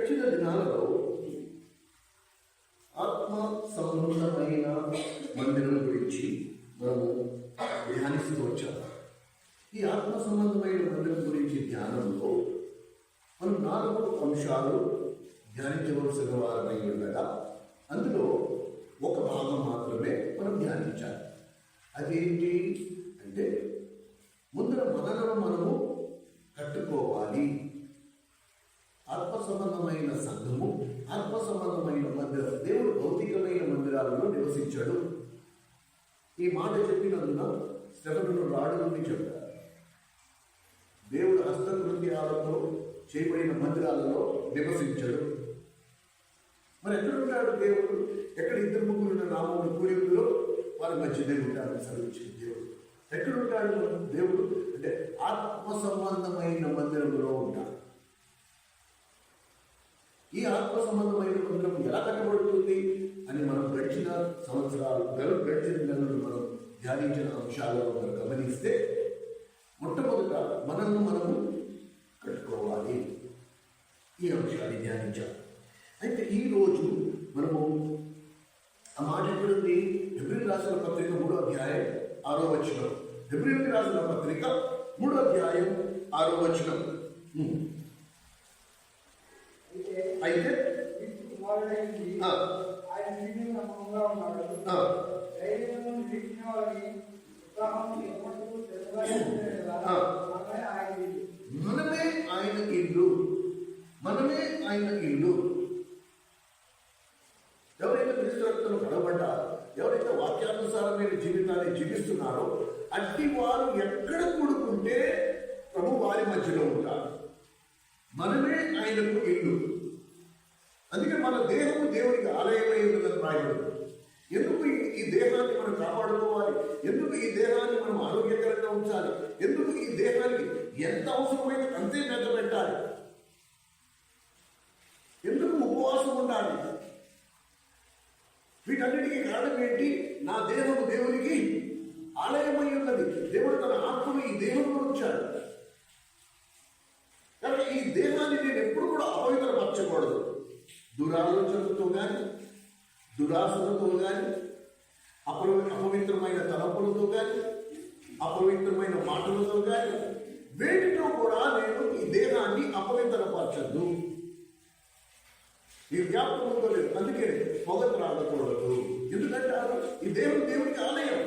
గడిచిన దినాలలో ఆత్మ సంబంధమైన మందిరం గురించి మనము ధ్యానిస్తూ వచ్చాము. ఈ ఆత్మ సంబంధమైన మందిరం గురించి ధ్యానంలో మనం 4 అంశాలు ధ్యానించవలసిన వారమై ఉండగా అందులో ఒక భాగం మాత్రమే మనం ధ్యానించాలి. అదేంటి అంటే ముందర మనలను మనము కట్టుకోవాలి. ఆత్మ సంబంధమైన సంఘము, ఆత్మ సంబంధమైన మందిరం. దేవుడు భౌతికమైన మందిరాలలో నివసించాడు. ఈ మాట చెప్పినందున స్టెఫెను రాడు నుండి చెప్పారు. దేవుడు హస్తకృత్యాలతో చేయబడిన మందిరాలలో నివసించాడు. మరి ఎక్కడుంటాడు దేవుడు? ఎక్కడ 2-3 నామములు కూడికలో వారి మధ్యనే ఉంటాడు సర్వించిన దేవుడు. ఎక్కడుంటాడు దేవుడు అంటే ఆత్మ సంబంధమైన మందిరంలో ఉంటాడు. ఈ ఆత్మ సంబంధమైన మందిరం ఎలా కట్టబడుతుంది అని మనం గడిచిన నెలలు మనం ధ్యానించిన అంశాలను మనం గమనిస్తే మొట్టమొదట మనల్ని మనము కట్టుకోవాలి. ఈ అంశాన్ని ధ్యానించాలి. అయితే ఈరోజు మనము ఆ మాట ఎక్కడుంది? హెబ్రీయులకు రాసిన పత్రిక 3వ అధ్యాయం 6వ వచనం. హెబ్రీయులకు రాసిన పత్రిక 3వ అధ్యాయం 6వ వచనం. అయితే మనమే ఆయన ఇల్లు, మనమే ఆయన ఇల్లు. ఎవరైతే క్రీస్తు రక్తంలో కడగబడ్డారో, ఎవరైతే వాక్యానుసారమైన జీవితాన్ని జీవిస్తున్నారో అట్టి వారు ఎక్కడ కూడుకుంటే ప్రభు వారి మధ్యలో ఉంటారు. మనమే ఆయనకు ఇల్లు. అందుకే మన దేహము దేవునికి ఆలయమై ఉన్నదని రాయబడింది. ఎందుకు ఈ దేహాన్ని మనం కాపాడుకోవాలి? ఎందుకు ఈ దేహాన్ని మనం ఆరోగ్యకరంగా ఉంచాలి? ఎందుకు ఈ దేహానికి ఎంత అవసరమైతే అంతే మెత్త పెట్టాలి? ఎందుకు ఉపవాసం ఉండాలి? వీటన్నిటికీ కారణం ఏంటి? నా దేహము దేవునికి ఆలయమై ఉన్నది. దేవుడు తన ఆత్మను ఈ దేహంలో ఉంచాడు. కాబట్టి ఈ దేహాన్ని నేను ఎప్పుడు కూడా అపవిత్రపరచకూడదు. దురాలోచనలతో కానీ, దురాశలతో కానీ, అపవిత్రమైన తలపులతో కానీ, అపవిత్రమైన మాటలతో కానీ, వేటితో కూడా నేను ఈ దేహాన్ని అపవిత్రపరచద్దు. ఈ జ్ఞాపకం లేదు. అందుకే పొగ త్రాగకూడదు. ఎందుకంటే ఈ దేవునికి ఆలయం.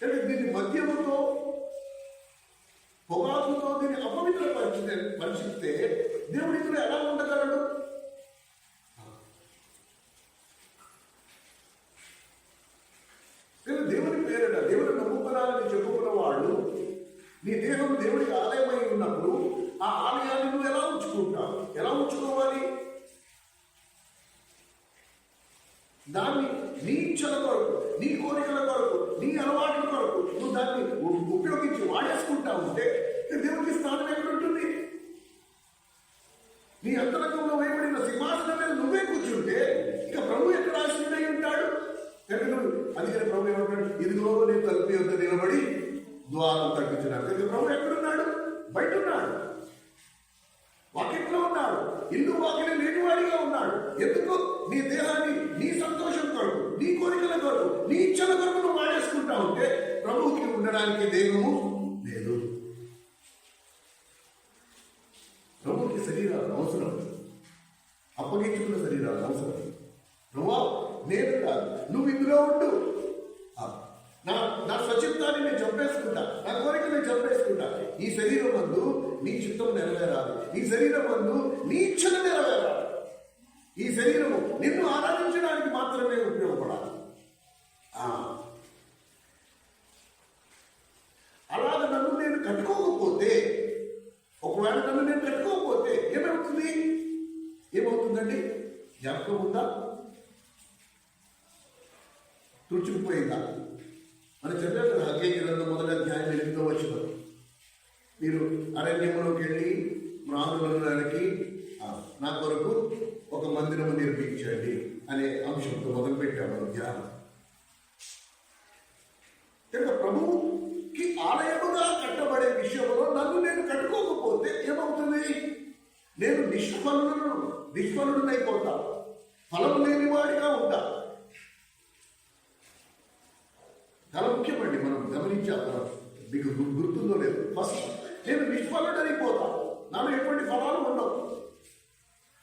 కానీ దీన్ని మద్యముతో, పొగాకుతో దీన్ని పరిచిస్తే దేవుడి ఇందులో ఎలా ఉండగలడు? దేవుని పేరిట దేవుడు నమ్ముకున్నానని చెప్పుకున్న వాళ్ళు నీ దేహం దేవుడికి ఆలయమై ఉన్నప్పుడు ఆ ఆలయాన్ని నువ్వు ఎలా ఉంచుకుంటావు? ఎలా ఉంచుకోవాలి? దాన్ని నీ ఇచ్చల కొరకు, నీ కోరికల కొరకు, నీ అలవాట్ల కొరకు నువ్వు దాన్ని ఉపయోగించి వాడేసుకుంటా ఉంటే దేవుడికి స్థానం ఎక్కడుంటుంది? నీ అంతరంగంలో వేయబడిన సింహాసనం మీద నువ్వే కూర్చుంటే ఇక ప్రభు ఎక్కడ ఆశీనుడై ఉంటాడు? అందుకని ప్రభు ఏమంటాడు? ఇదిగో నేను తలుపు యొద్ద నిలబడి ద్వారం తగ్గించినాడు. ఇక ప్రభు ఎక్కడున్నాడు? బయట ఉన్నాడు, వాకిట్లో ఉన్నాడు, ఇల్లు వాకిలి లేనివాడిగా ఉన్నాడు. ఎందుకు? నీ దేహాన్ని నీ సంతోషం కొరకు, నీ కోరికల కొరకు, నీ ఇచ్చల కొరకు నువ్వు వాడేసుకుంటా ఉంటే ప్రభువుకి ఉండడానికి దేహము లేదు. ప్రభుకి శరీరాలు అవసరం, అప్పగించుకున్న శరీరాలు అవసరం. ప్రభా నేను కాదు, నువ్వు ఇందులో ఉండు. నా స్వచిత్తాన్ని నేను చంపేసుకుంటా, నా కోరిక నేను చంపేసుకుంటా. ఈ శరీరం మందు నీ చిత్తం నెరవేరాలి, ఈ శరీరం మందు నీ ఇచ్చలు నెరవేరాలి. ఈ శరీరము నిన్ను ఆరాధించడానికి మాత్రమే ఉపయోగపడాలి. అలాగ నన్ను నేను కట్టుకోకపోతే, ఒకవేళ నన్ను నేను కట్టుకోకపోతే ఏమవుతుందండి? జ్ఞాపకం ఉందా? తుడుచుకుపోయిందా? మన చదివారు హగ్గై గ్రంథం 1వ అధ్యాయం 8వ వచనం. మీరు అరణ్యంలోకి వెళ్ళి మ్రాణులకి నా కొరకు ఒక మందిరము నిర్మించండి అనే అంశంతో మొదలుపెట్టాము ధ్యానం. ప్రభువుకి ఆలయముగా కట్టబడే విషయంలో నన్ను నేను కట్టుకోకపోతే ఏమవుతుంది? నేను నిష్ఫలుడినైపోతా, ఫలం లేని వాడిగా ఉంటా. చాలా ముఖ్యమండి, మనం గమనించాలి. మీకు గుర్తుందో లేదు? ఫస్ట్ నేను నిష్ఫలుడైపోతా, నాలో ఎటువంటి ఫలాలు ఉండవు.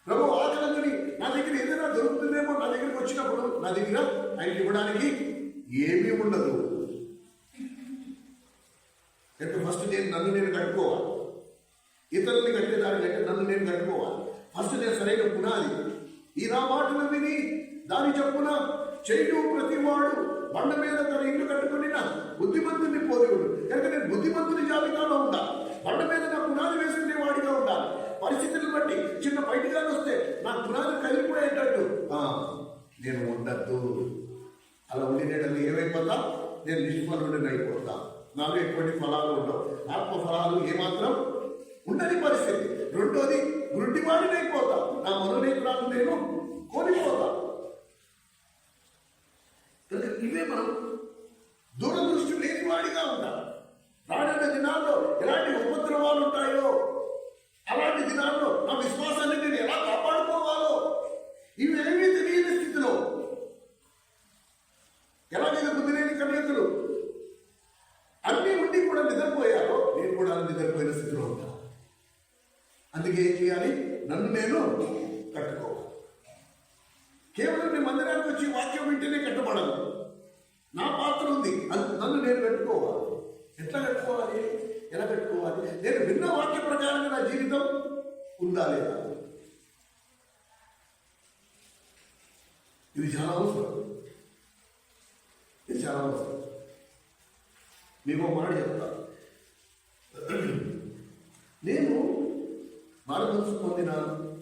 ప్రభు ఆకలిని నా దగ్గర ఏదైనా దొరుకుతుందేమో, నా దగ్గరికి వచ్చినప్పుడు నా దగ్గర ఆయనకి ఇవ్వడానికి ఏమీ ఉండదు. అంటే ఫస్ట్ నన్ను నేను కట్టుకోవాలి. ఇతరుల్ని కట్టేదానికంటే నన్ను నేను కట్టుకోవాలి. ఫస్ట్ నేను సరైన పునాది. ఈ నా మాటలు విని దాని చెప్పున చేయు ప్రతివాడు బండ మీద తన ఇల్లు కట్టుకుని బుద్ధిమంతుని పోలివుడు. కనుక నేను బుద్ధిమంతుని జాబితాలో ఉండాలి. బండ మీద నా పునాది వేసుకునే వాడిగా ఉండాలి. పరిస్థితులను బట్టి చిన్న బయటగా వస్తే నా పునాది కలిగిపోయేటట్టు నేను ఉండద్దు. అలా ఉండినట్లు ఏమైపోతా? నేను నిష్ఫలుడిని అయిపోతా. నాలో ఎటువంటి ఫలాలు ఉండవు. ఆత్మ ఫలాలు ఏమాత్రం ఉండని పరిస్థితి. రెండోది, గుడ్డివాడిని అయిపోతా. నా మనోనేత్రాలు నేను కోల్పోతా. ఇవే మనం దూరదృష్టి లేని వాడిగా ఉండాలి. రానున్న దినాల్లో ఎలాంటి ఉపద్రవాలు ఉంటాయో, అలాంటి దినాల్లో నా విశ్వాసాన్ని నేను ఎలా కాపాడుకోవాలో ఇవేమీ తెలియని స్థితిలో, ఎలాగైతే బుద్ధి లేని కన్యకులు అన్నీ ఉండి కూడా నిద్రపోయారో, నేను కూడా నిద్రపోయిన స్థితిలో ఉంటాను. అందుకే ఏం చేయాలి? నన్ను నేను కట్టుకోవాలి. కేవలం నేను మందిరానికి వచ్చి వాక్యం వింటేనే కట్టబడదు. నా పాత్ర ఉంది, నన్ను నేను కట్టుకోవాలి. ఎట్లా కట్టుకోవాలి? ఎలా కట్టుకోవాలి? నేను విన్న వాక్య ప్రకారంగా నా జీవితం ఉందా లేదా? ఇది చాలా అవసరం. ఇది చాలా అవసరం. మీకు ఒక మాట చెప్తా. నేను మారుమనసు పొందిన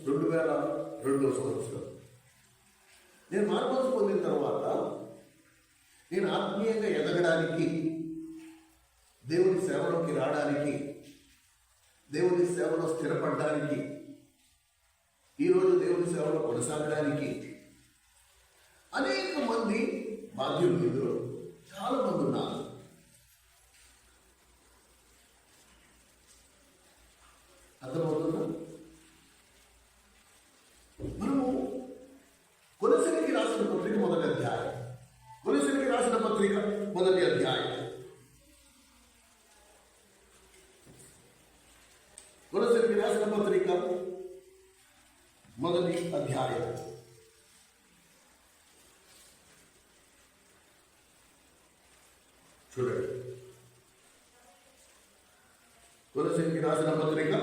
2002 సంవత్సరం. నేను మారుమనసు పొందిన తర్వాత నేను ఆత్మీయంగా ఎదగడానికి, దేవుని సేవలోకి రావడానికి, దేవుని సేవలో స్థిరపడడానికి, ఈరోజు దేవుని సేవలో కొనసాగడానికి అనేక మంది బాధ్యులు ఇందులో చాలా మంది ఉన్నారు. అర్థమవుతుందా? మనము కొలసీలకు రాసిన పత్రిక మొదటి అధ్యాయం, కొలసీలకు రాసిన పత్రిక మొదటి అధ్యాయం, కొలసీలకు రాసిన పత్రిక మొదటి అధ్యాయం చూడండి. కొలసీలకు రాసిన పత్రిక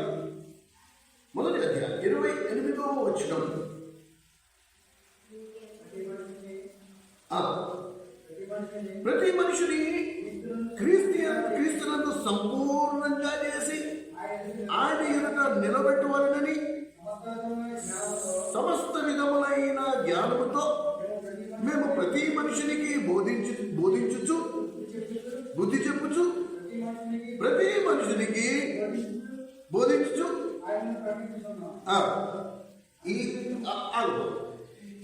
మొదటి అధ్యాయం 28వ వచనం. ప్రతి మనిషిని క్రీస్తునందు సంపూర్ణంగా చేసి ఆయన ఎదుట నిలబెట్టవాలని సమస్త విధములైన జ్ఞానముతో మేము ప్రతి మనిషినికి బోధించుచు బుద్ధి చెప్పుచు ప్రతి మనిషినికి బోధించు.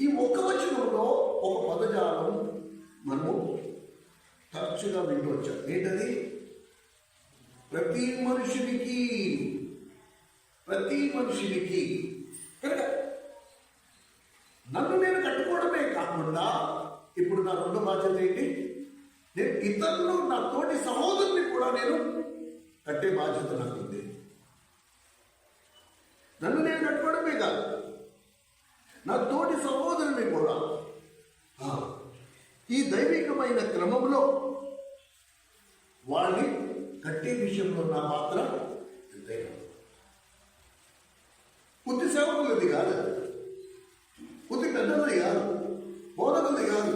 ఈ ఒక్క వచనంలో ఒక పదజాలం మనము తరచుగా వింటూ వచ్చాం. ఏంటది? ప్రతి మనిషినికి. ప్రతి మనిషినికి. కనుక నన్ను నేను కట్టుకోవడమే కాకుండా ఇప్పుడు నా రెండో బాధ్యత ఏంటి? నేను ఇతరులు, నా తోటి సహోదరుని కూడా నేను కట్టే బాధ్యత నాకు ఉంది. నన్ను నేను కట్టుకోవడమే కాదు, నా తోటి సహోదరుని కూడా ఈ దైవికమైన క్రమంలో వాళ్ళని కట్టే విషయంలో నా పాత్ర ఎంతైనా. బుద్ధి సేవకులది కాదు, బుద్ధి పెద్దది కాదు, బోధకులది కాదు,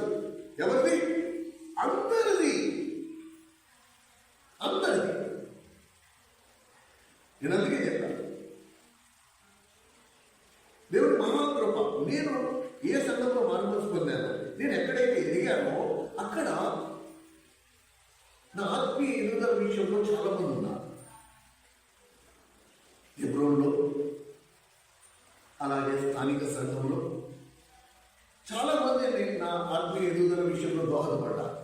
ఎవరిది? అందరిది. అందరిది. నేను అందుకే చెప్పాను, దేవుడి మహాకృప. నేను ఏ సంఘంలో మారుమనసు పొందాను, నేను ఎక్కడైతే ఎదిగానో అక్కడ నా ఆత్మీయ ఎదుగుదల విషయంలో చాలా మంది ఉన్నారు. హెబ్రోన్లో, అలాగే స్థానిక సంఘంలో చాలా మంది నా ఆత్మీయ ఎదుగుదల విషయంలో దోహదపడ్డారు.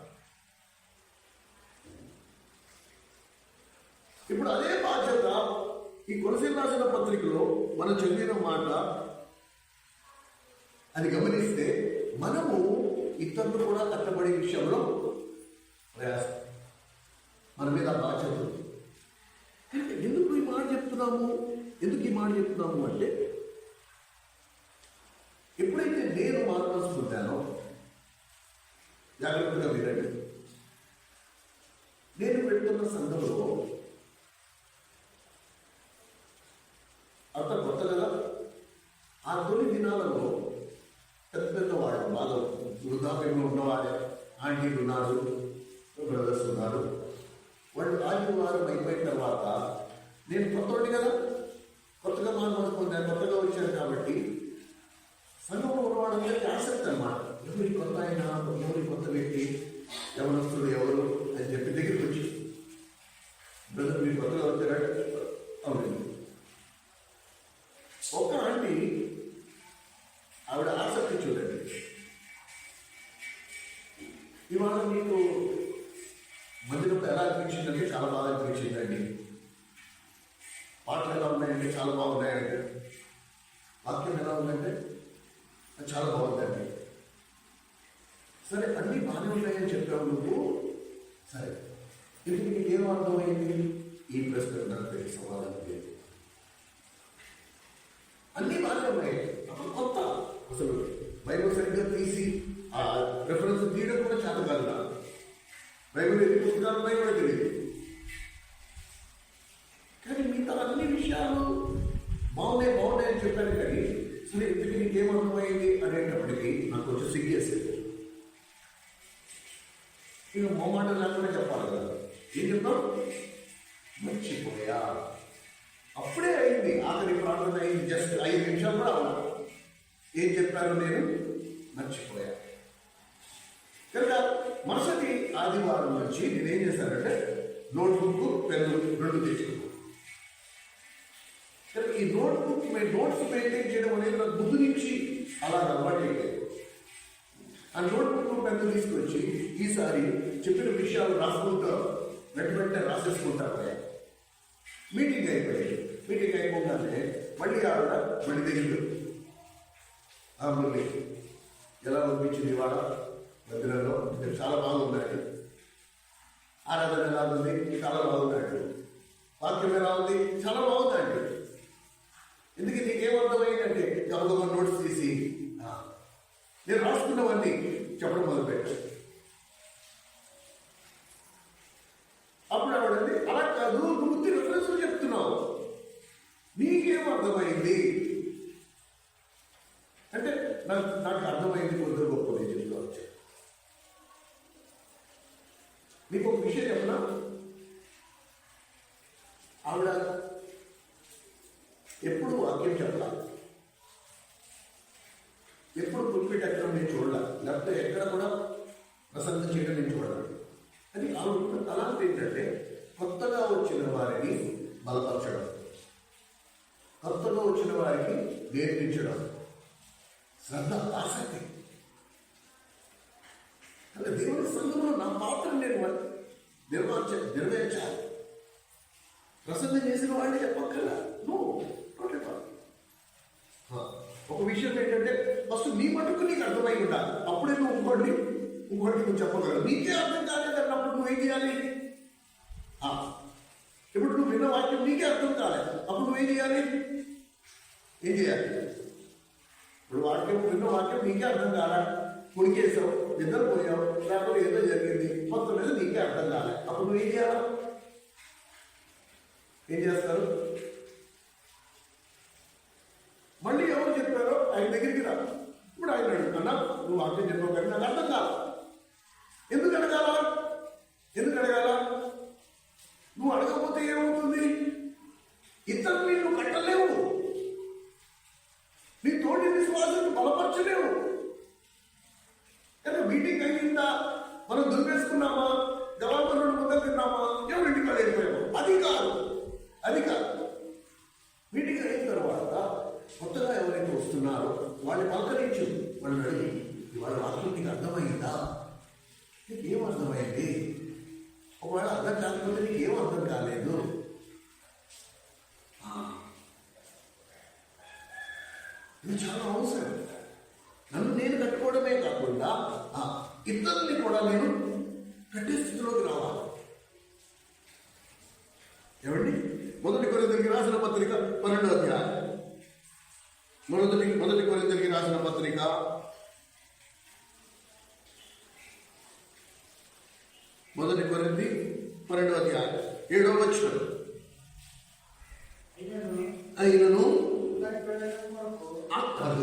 ఇప్పుడు అదే బాధ్యత ఈ కొలసీల రాసిన పత్రికలో మనం చదివిన మాట అది గమనిస్తే మనము ఇతరులు కూడా కట్టబడే విషయంలో ప్రయాసం, మన మీద బాధ్యత ఉంది. ఎందుకు ఈ మాట చెప్తున్నాము అంటే ఎప్పుడైతే నేను మార్పు పొందానో, జాగ్రత్తగా వినండి, నేను పెడుతున్న సంఘంలో అంత కొత్త కదా. ఆ తొలి దినాలలో పెద్ద పెద్ద వాళ్ళు బాగా వృద్ధాప్యంలో ఉన్నవాడే, ఆంటీలు ఉన్నారు, బ్రదర్స్ ఉన్నారు. వాళ్ళు ఆదివారం అయిపోయిన తర్వాత నేను కొత్తవాడి కదా, కొత్తగా మార్పు పొందాను, కొత్తగా వచ్చాను కాబట్టి సంఘంలో ఉన్నవాళ్ళందరికీ ఆసక్తి అన్నమాట. ఎవరి కొత్త అయినా, ఎవరి కొత్త వ్యక్తి, యవనస్తుడు ఎవరు అని చెప్పి దగ్గరికి వచ్చి, బ్రదర్ మీరు కొత్తగా వచ్చారంటే అవునండి. ఒక ఆంటీ ఆవిడ ఆసక్తి చూడండి, ఇవాళ మీకు మందిరంలో ఎలా అనిపించిందంటే చాలా బాగా అనిపించిందండి, పాటలు ఎలా ఉన్నాయంటే చాలా బాగున్నాయండి, వాక్యం ఎలా ఉందంటే చాలా బాగుందండి. సరే అన్నీ బాగానే ఉన్నాయని చెప్పావు నువ్వు, సరే ఇప్పుడు నీకేం అర్థమైంది? ఈ ప్రశ్న నాకు సమాధానం లేదు. అన్నీ బాగానే ఉన్నాయి, అప్పుడు కొత్త, అసలు బైబిల్ సరిగ్గా తీసి ఆ రెఫరెన్స్ తీయడం కూడా చేత కాదు నాకు. బైబిల్ ఎన్ని పుస్తకాలు ఉన్నాయి కూడా తెలియదు. కానీ మిగతా అన్ని విషయాలు బాగున్నాయి అని చెప్పాను. కానీ సరే ఇంటికి నీకేం అర్థమైంది అనేటప్పటికీ నాకు కొంచెం సిగ్గేసేది. ఇక మొమాట లేకుండా చెప్పాలి కదా, ఏం చెప్తాం? మర్చిపోయా. అప్పుడే అయింది, ఆఖరి ప్రార్థన అయింది, జస్ట్ 5 నిమిషాలు కూడా అవ్వాలి. ఏం చెప్పాను? నేను మర్చిపోయా. కనుక మరుసటి ఆదివారం నుంచి నేనేం చేశానంటే నోట్బుక్, పెన్ను 2 తెచ్చుకున్నాను. కనుక ఈ నోట్స్ మెయింటైన్ చేయడం అనేది నాకు ముందు నుంచి అలా అలవాటు అయిపోయింది. ఆ నోట్బుక్, పెన్ను తీసుకొచ్చి ఈసారి చెప్పిన విషయాలు రాసుకుంటా, వెంటనే రాసేసుకుంటారు. మీటింగ్ అయిపోయింది. మీటింగ్ అయిపోగానే మళ్ళీ ఆవిడ మళ్ళీ దగ్గర మళ్ళీ ఎలా పంపించింది ఇవాళ మందిరంలో చాలా బాగున్నాడు, ఆరాధన ఎలా ఉంది, చాలా బాగున్నాడు, వాక్యం ఎలా ఉంది, చాలా బాగుందండి. ఎందుకు నీకేమర్థమైందంటే గబగబా నోట్స్ తీసి నేను రాసుకున్నవన్నీ చెప్పడం మొదలుపెట్టాను. అప్పుడు ఆవిడండి అలా కాదు, నువ్వు రిఫరెన్స్ చెప్తున్నావు, నీకేం అర్థమైంది అంటే నాకు అర్థమైంది కొద్దిగా గొప్ప నేను చెప్పుకోవచ్చు. మీకు ఒక విషయం చెప్పనా, ఆవిడ ఎప్పుడు వాక్యం చెప్పాలి, ఎప్పుడు పుల్పిట్ ఎక్కడం నేను చూడాలి, లేకపోతే ఎక్కడ కూడా ప్రసంగం చేయడం నేను చూడాలి. అని ఆవిడ తలాంటి ఏంటంటే కొత్తగా వచ్చిన వారిని బలపరచడం, కొత్తగా వచ్చిన వారికి నేర్పించడం, శ్రద్ధ, ఆసక్తి. అంటే దేవుని సంఘంలో నా పాత్రను నేను నెరవేర్చాలి. ప్రసంగం చేసిన వాళ్ళని చెప్పక్కర్లా, ఒక విషయం ఏంటంటే ఫస్ట్ నీ మటుకు నీకు అర్థమై ఉండాలి, అప్పుడే నువ్వు ఇంకోటికి నువ్వు చెప్పగలవు. నీకే అర్థం కాలేదన్నప్పుడు నువ్వేం చేయాలి? ఇప్పుడు నువ్వు విన్న వాక్యం నీకే అర్థం కాలేదు, అప్పుడు నువ్వేం చేయాలి? ఏం చేయాలి? ఇప్పుడు విన్న వాక్యం నీకే అర్థం కాలే, ముడికేసావు, నిద్రపోయావు, లేకపోతే ఏదో జరిగింది, మొత్తం మీద నీకే అర్థం కాలే, అప్పుడు నువ్వు ఏం చేయాలి? ఏం చేస్తారు? మళ్ళీ ఎవరు చెప్పారో ఆయన దగ్గరికి రా. ఇప్పుడు ఆయన అడుగుతున్నా, నువ్వు వాక్యం చెప్పావు కానీ నాకు అర్థం కాదు. ఎందుకు అడగాల? నువ్వు అడగకపోతే ఏమవుతుంది? ఇతరుని నువ్వు కట్టలేవు, నీ తోటి విశ్వాసాన్ని బలపరచలేవు. కానీ మీటింగ్ అయ్యిందా, మనం దుర్పేసుకున్నామా, జవాబులను ముందరు తిన్నామా, ఎవరింటికి వెళ్ళిపోయాము, అది కాదు. మీటింగ్ అయిన తర్వాత కొత్తగా ఎవరైతే వస్తున్నారో వాళ్ళు పలకరించు, వాళ్ళు అడిగి ఇవాళ వాక్యం నీకు అర్థమైందా, నీకు ఏం అర్థమైంది? ఒకవేళ అర్థం కాకపోతే నీకు ఏం అర్థం కాలేదు, వల్ల ఇతరుల్ని కూడా నేను కట్టే స్థితిలోకి రావాలి. ఏమండి? మొదటి కొరింథీయులకు రాసిన పత్రిక 12వ అధ్యాయం. మొదటి కొరింథీయులకు రాసిన పత్రిక 12వ అధ్యాయం 7వ వచనం. అయినను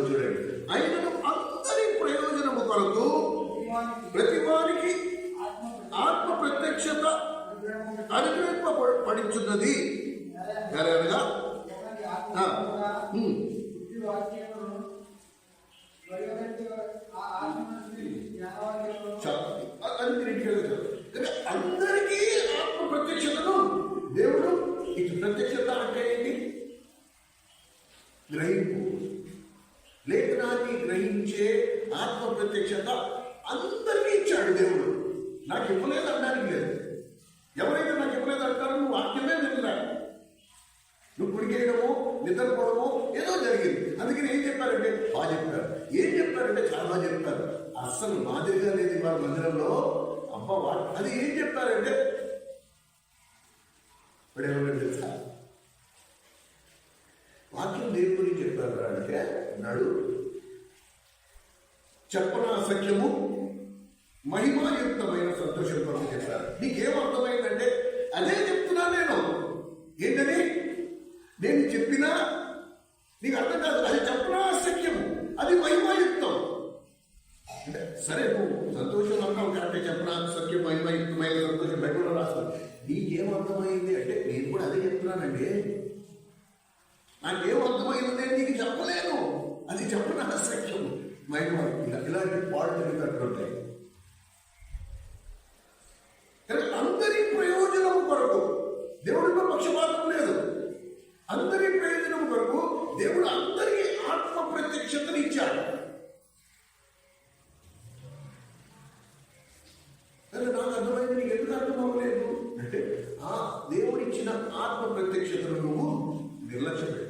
చూడండి, అయినను అందరి ప్రయోజనము కొరకు ప్రతి వారికి ఆత్మ ప్రత్యక్షత అనుగ్రహింపబడుచున్నది. అనగా అందరికీ ఆత్మ ప్రత్యక్షతను దేవుడు ఇటు. ప్రత్యక్షత అంటే ఏంటి? గ్రహింపు, లేఖనాన్ని గ్రహించే ఆత్మ ప్రత్యక్షత అందరికీ ఇచ్చాడు దేవుడు. నాకు ఇవ్వలేదు అనడానికి లేదు. ఎవరైతే నాకు ఇవ్వలేదు అంటారో నువ్వు వాక్యమే విన్నాడు. నువ్వు గుడికేయడము, నిద్రపోవడము ఏదో జరిగింది. అందుకని ఏం చెప్పారంటే బాగా చెప్పారు. ఏం చెప్పారంటే చాలా బాగా చెప్పారు. అస్సలు మాదిరిగా లేదు వాళ్ళ మందిరంలో. అబ్బా అది ఏం చెప్పారంటే ఏమన్నా తెలుసా? వాక్యం దేని గురించి చెప్పారు అంటే అన్నాడు, చెప్పనా సఖ్యము మహిమాయుక్తమైన సంతోషం కొరకు చెప్పారు. నీకేమర్థమైందంటే అదే చెప్తున్నా నేను. ఏంటని నేను చెప్పినా నీకు అర్థం కాదు. అది చెప్పనా సఖ్యము, అది మహిమాయుక్తం. అంటే సరే నువ్వు సంతోషం అన్నావు కరెక్టే. చెప్పనా సఖ్యం మహిమాయుక్తమైన సంతోషం బైబిల్లో రాస్తాను. నీకేమర్థమైంది అంటే నేను కూడా అదే చెప్తున్నానండి. నాకేం అర్థమైంది నీకు చెప్పలేను. అది చెప్పనా సఖ్యము మహిమాయుక్తంగా. ఇలాంటి పాటలు ఉంటాయి. అందరి ప్రయోజనము కొరకు దేవుడిలో పక్షపాతం లేదు. అందరి ప్రయోజనం కొరకు దేవుడు అందరికీ ఆత్మ ప్రత్యక్షతను ఇచ్చాడు. నాకు అర్థమైంది, నీకు ఎందుకు అర్థం అవ్వలేదు అంటే దేవుడు ఇచ్చిన ఆత్మ ప్రత్యక్షతను నువ్వు నిర్లక్ష్య పెట్టావు.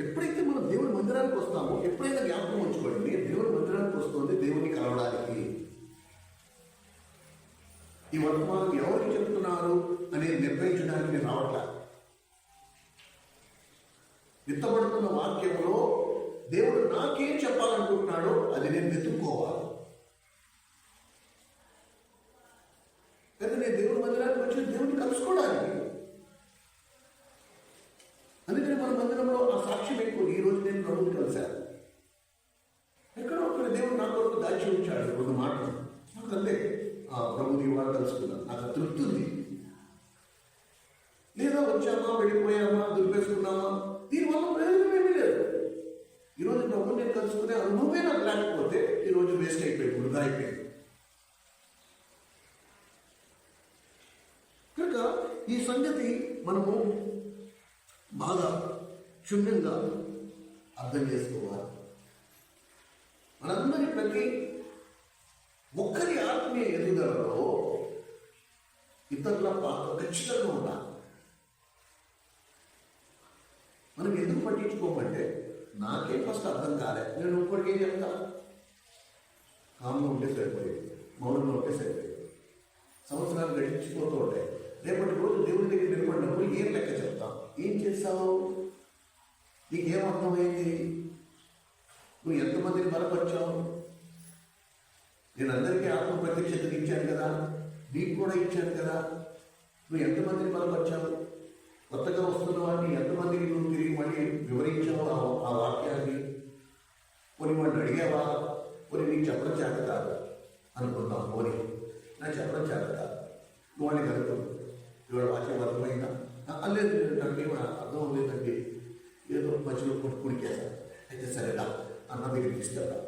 ఎప్పుడైతే మనం దేవుని మందిరానికి వస్తామో, ఎప్పుడైనా జ్ఞాపకం ఉంచుకోండి, దేవుని మందిరానికి వస్తుంది దేవుని కలవడానికి. ఈ వర్తమానం ఎవరికి చెప్తున్నారు అనేది నిర్ణయించడానికి నేను రావట్లా. విత్తబడుతున్న వాక్యంలో దేవుడు నాకేం చెప్పాలనుకుంటున్నాడో అది నేను వెతుక్కోవాలి. కానీ నేను దేవుని మందిరానికి వచ్చి దేవుడిని కలుసుకోవడానికి. అందుకని మన మందిరంలో ఆ సాక్ష్యం ఎక్కువ. ఈ రోజు నేను ప్రభుని కలిశాను. ఎక్కడో ఒకటి దేవుడు నా కొరకు దాచి ఉంచాడు 2 మాటలు. నాకు అంతే, ప్రభుని ఇవాళ కలుసుకున్నాను, నాకు తృప్తి ఉంది. లేదా వచ్చామా, వెళ్ళిపోయామా, దుర్పేసుకున్నామా, దీనివల్ల ప్రయోజనం ఏమీ లేదు. ఈరోజు ప్రభుని నేను కలుసుకునే అనుభవమే నాకు లేకపోతే ఈరోజు వేస్ట్ అయిపోయింది, వృధా అయిపోయింది. కనుక ఈ సంగతి మనము బాగా క్షుణ్ణంగా అర్థం చేసుకోవాలి. మనందరి ప్రతి ఒక్కరి ఆత్మీయ ఎదుగుదలలో ఇతరుల పాత్ర ఖచ్చితంగా ఉండాలి. మనం ఎందుకు పట్టించుకోమంటే నాకే ఫస్ట్ అర్థం కాలే, నేను ఇంకోటికి ఏం చెప్తా? కామ్గా ఉంటే సరిపోయేది, మౌనంగా ఉంటే సరిపోయేది. సంవత్సరాలు గడిచిపోతూ ఉంటాయి. రేపటి రోజు దేవుడి దగ్గర నిలబడినప్పుడు ఏం లెక్క చెప్తాం? ఏం చేస్తావు? నీకేం అర్థమైంది? నువ్వు ఎంతమందిని బలపరిచావు? నేను అందరికీ ఆత్మ ప్రత్యక్షతను ఇచ్చాను కదా, నీకు కూడా ఇచ్చాను కదా. నువ్వు ఎంతమందిని బలపరిచావు? కొత్తగా వస్తున్న వాడిని ఎంతమందికి నువ్వు తిరిగి మళ్ళీ వివరించావు ఆ వాక్యాన్ని? కొన్ని వాడిని అడిగావా? కొన్ని నీకు చెప్పడం చేత కాదు అనుకుంటాం. పోనీ నాకు చెప్పడం చేత కాదు, నువ్వు వాడిని కలుపు. ఇవాళ వాక్యం అర్థమైందా? లేదు, నాకేం అర్థం అవ్వలేదండి, ఏదో మధ్యలో కుడికేస్తా. అయితే సరేనా, అన్న దగ్గరికి తీసుకెళ్తా,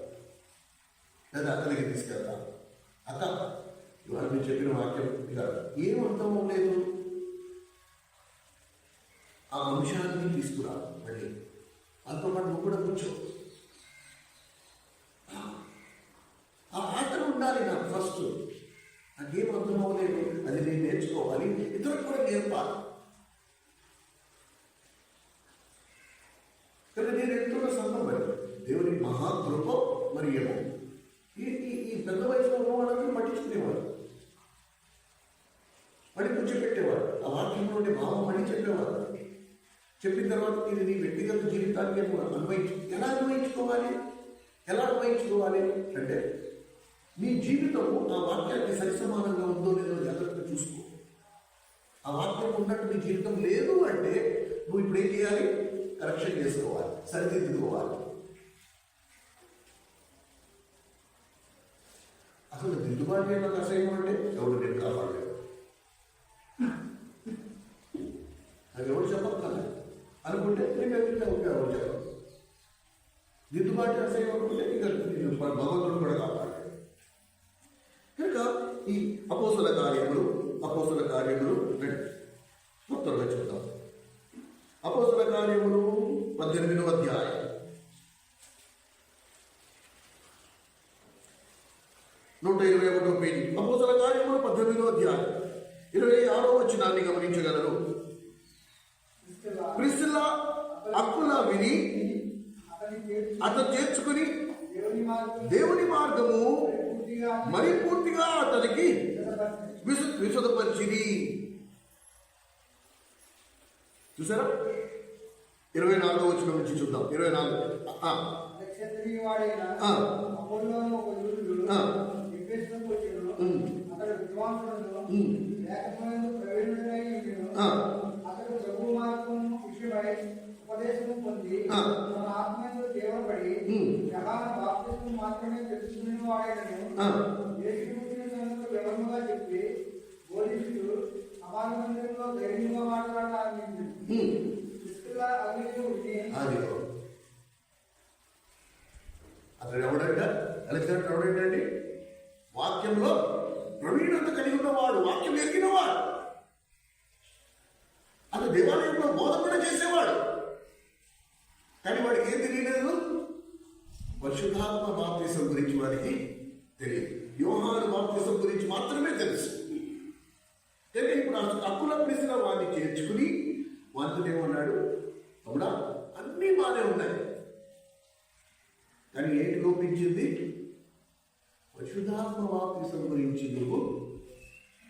లేదా అక్క దగ్గర తీసుకెళ్తా. అక్క ఇవాళ మీరు చెప్పిన వాక్యం ఇక ఏం అర్థం అవ్వలేదు, ఆ అంశాన్ని తీసుకురా. మళ్ళీ వాళ్ళతో పాటు నువ్వు కూడా కూర్చో. ఆ ఆటలు ఉండాలి నాకు. ఫస్ట్ నాకేం అర్థం అవ్వలేదు, అది నేను నేర్చుకోవాలి, ఇతరులకు కూడా నేర్పాలి. వయసులో సంఘం మరి దేవుని మహాకృప మరి ఏమో ఈ పెద్ద వయసులో ఉన్న వాళ్ళందరూ పట్టించుకునేవారు, మళ్ళీ కూర్చోబెట్టేవారు, ఆ వాక్యంలో ఉండే భావం మళ్ళీ చెప్పేవారు. చెప్పిన తర్వాత ఇది నీ వ్యక్తిగత జీవితానికి ఎలా అన్వయించుకోవాలి అంటే నీ జీవితము ఆ వాక్యానికి సరిసమానంగా ఉందో లేదో జాగ్రత్తగా చూసుకో. ఆ వాక్యం ఉన్నట్టు నీ జీవితం లేదు అంటే నువ్వు ఇప్పుడు ఏం చేయాలి? కరెక్షన్ చేసుకోవాలి, సరిదిద్దుకోవాలి. అసలు దిద్దుబాటు అయిన అసహ్యం అంటే ఎవరు నేను కాపాడలేదు, అది ఎవరు చెప్పక్కర్లే అనుకుంటే నీకు ఎవరు చెప్పరు. దిద్దుబాటు అసహ్యం అనుకుంటే ఇక భగవంతుడు కూడా కాపాడలేదు. కనుక ఈ అపోస్తుల కార్యములు మొత్తంగా చూద్దాం. అపోస్తుల కార్యములు 18వ అధ్యాయం 121వ పేజీ. అపోస్తుల కార్యములు 18వ అధ్యాయం 26వ వచనాన్ని గమనించగలరు. ప్రిస్కిల్లా అక్కుల విని అతను చేర్చుకుని దేవుని మార్గము మరి పూర్తిగా అతనికి విశదపరిచింది. చూసారా? 24వ వచనం నుంచి చూద్దాం. 24 ఉపదేశం పొంది తన ఆత్మలో దేవపడి బాప్తిస్మం మాత్రమే తెలుసుకునే వాడైనను యేసు పుట్టిన సంగతులు వివరముగా చెప్పి బోధిస్తూ సమాజ మందిరంలో ధైర్యంగా మాట్లాడాలని అతడు ఎవడంట? అలెగ్జాండర్ ఎవడంటండి? వాక్యంలో ప్రవీణత కలిగి ఉన్నవాడు, వాక్యం ఎరిగినవాడు, అతను దేవాలయంలో బోధ కూడా చేసేవాడు. కానీ వాడికి ఏం తెలియలేదు? పరిశుద్ధాత్మ బాప్తిసం గురించి వాడికి తెలియదు. యోహాను బాప్తిసం గురించి మాత్రమే తెలుసు. కానీ ఇప్పుడు అక్కుల ప్రిసిన వాడిని చేర్చుకుని వాటితో ఏమన్నాడు? అవునా, అన్నీ బాగానే ఉన్నాయి, కానీ ఏంటి లోపించింది? పరిశుద్ధాత్మ బాప్తిసం గురించి నువ్వు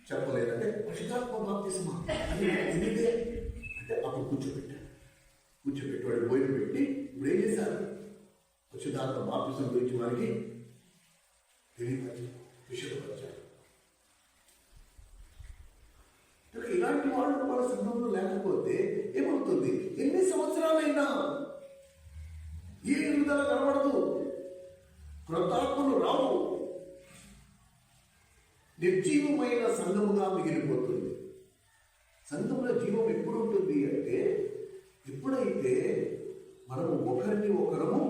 చెప్పలేదంటే పరిశుద్ధాత్మ బాప్తిసమా తెలియదే అంటే అప్పుడు కూర్చోబెట్టి వాడు బోయిన పెట్టి ఇప్పుడు ఏం చేశారు? పరిశుద్ధాత్మ బాప్తిసం గురించి వారికి తెలియపరిచారు, విషయపరిచారు. ఇలాంటి వాళ్ళు వాళ్ళ సంఘంలో లేకపోతే ఏమవుతుంది? ఎన్ని సంవత్సరాలైనా ఏ ఎదుగుదల కనబడదు, కృతాత్మలు రావు, నిర్జీవమైన సంఘముగా మిగిలిపోతుంది. సంఘంలో జీవం ఎప్పుడు ఉంటుంది అంటే ఎప్పుడైతే మనము ఒకరిని ఒకరము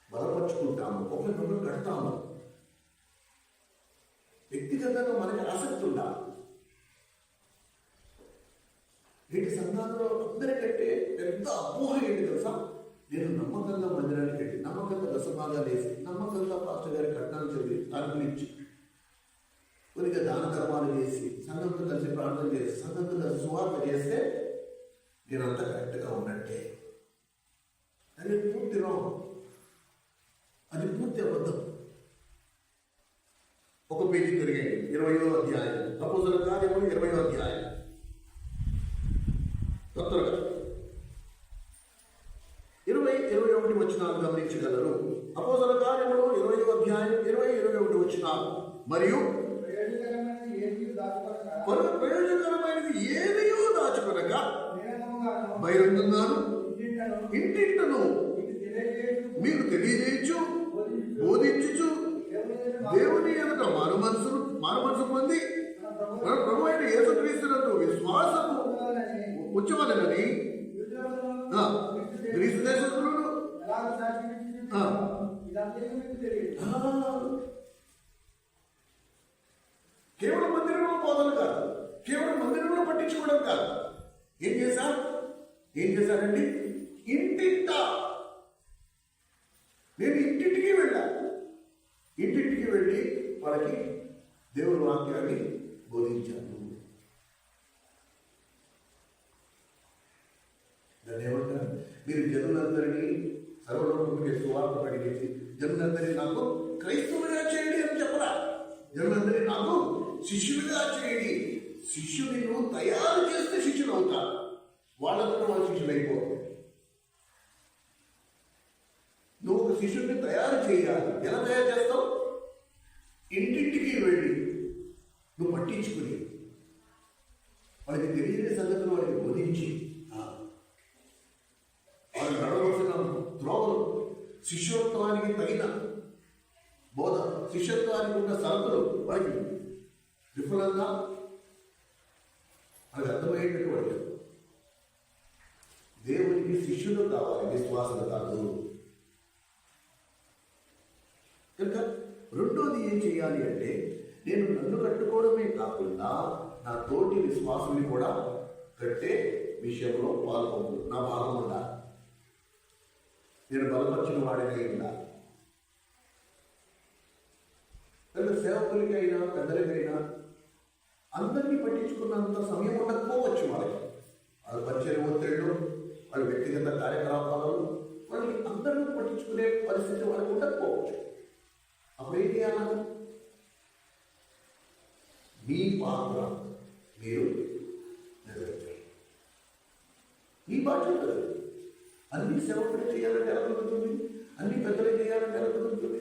బలపరుచుకుంటాము, ఒకరినొకరు కడతాము. వ్యక్తిగతంగా మనకి ఆసక్తి ఉండాలి. నేటి సంఘాల్లో అందరికంటే పెద్ద అపోహ ఏంటి తెలుసా? నేను నమ్మకంగా మందిరానికి వెళ్ళి, నమ్మకంగా దశభాగాలు వేసి, నమ్మకంగా పాస్టర్ గారి కట్నాలు చదివి, తలుపులు ఇచ్చి, కొద్దిగా దాన ధర్మాలు చేసి, సంఘంతో కలిసి ప్రార్థన చేసి, సంఘంతో కలిసి సువార్త చేస్తే నేనంతా కరెక్ట్గా ఉన్నట్టే. అది పూర్తి రోగం, అది పూర్తి అబద్ధం. ఒక పేజీ తిరిగండి. 20వ అధ్యాయం అపోస్తల కార్యములు 20వ అధ్యాయం తొందరగా 20-21 వచనాలు గమనించగలరు. అపోస్తల కార్యములు 20వ అధ్యాయం 20-21 వచనాలు. మరియు ప్రయోజనకరమైనది ఏదియో దాచుకొనక బహిరంగంగాను ఇంటింటను మీకు తెలియజేయచ్చు, బోధించుచు దేవుని ఎదుట మారు మనసు పొంది మన ప్రభు అయిన యేసుక్రీస్తునందు విశ్వాసము ఉంచవలెనని గ్రీసు దేశస్తులను కేవలం మందిరంలో బోధన కాదు, కేవలం మందిరంలో పట్టించుకోవడం కాదు. ఏం చేశారండి? ఇంటింట నేను ఇంటింటికి వెళ్ళి వాళ్ళకి దేవుని వాక్యాన్ని బోధించాను. దాన్ని ఏమంటారు? మీరు జనులందరినీ సర్వలోకముకి సువార్త ప్రకటించి జనులందరినీ నాకు క్రైస్తవులుగా చేయండి అని చెప్పరా. జనులందరినీ నాకు శిష్యులుగా చేయండి. శిష్యుని నువ్వు తయారు చేస్తే శిష్యులు అవుతా, వాళ్ళతో వాళ్ళు శిష్యులు అయిపోతారు. నువ్వు ఒక శిష్యుడిని తయారు చేయాలి. ఎలా తయారు చేస్తావు? ఇంటింటికి వెళ్ళి నువ్వు పట్టించుకుని వాళ్ళకి తెలియని సంగతులు వాళ్ళకి బోధించి వాళ్ళు నడవలసిన త్రోవలు, శిష్యోత్వానికి తగిన బోధ, శిష్యత్వానికి ఉన్న సరకులు వాళ్ళకి విఫలంగా వాళ్ళకి అర్థమయ్యేటట్టు వాళ్ళు. దేవునికి శిష్యులు కావాలి, విశ్వాసులు కాదు. కనుక రెండోది ఏం చేయాలి అంటే, నేను నన్ను కట్టుకోవడమే కాకుండా నా తోటి విశ్వాసుని కూడా కట్టే విషయంలో పాల్గొంటు నా భాగం ఉండాలి. నేను బలపరిచిన వాడినై ఉండాలి. కనుక సేవకులకైనా పెద్దలకైనా అందరినీ పట్టించుకున్నంత సమయం ఉండకపోవచ్చు. వాళ్ళ పరిచయం ఒత్తిళ్ళు, వాళ్ళ వ్యక్తిగత కార్యకలాపాలు, వాళ్ళని అందరినీ పట్టించుకునే పరిస్థితి వాళ్ళకి ఉండకపోవచ్చు. అప్పుడు ఏం చేయాలి? మీ పాత్ర మీరు నెరవేర్చాలి. మీ బాధ్యత. అన్ని సేవకులు చేయాలంటే ఎలా కుదురుతుంది? అన్ని పెద్దలు చేయాలంటే ఎలా కుదురుతుంది?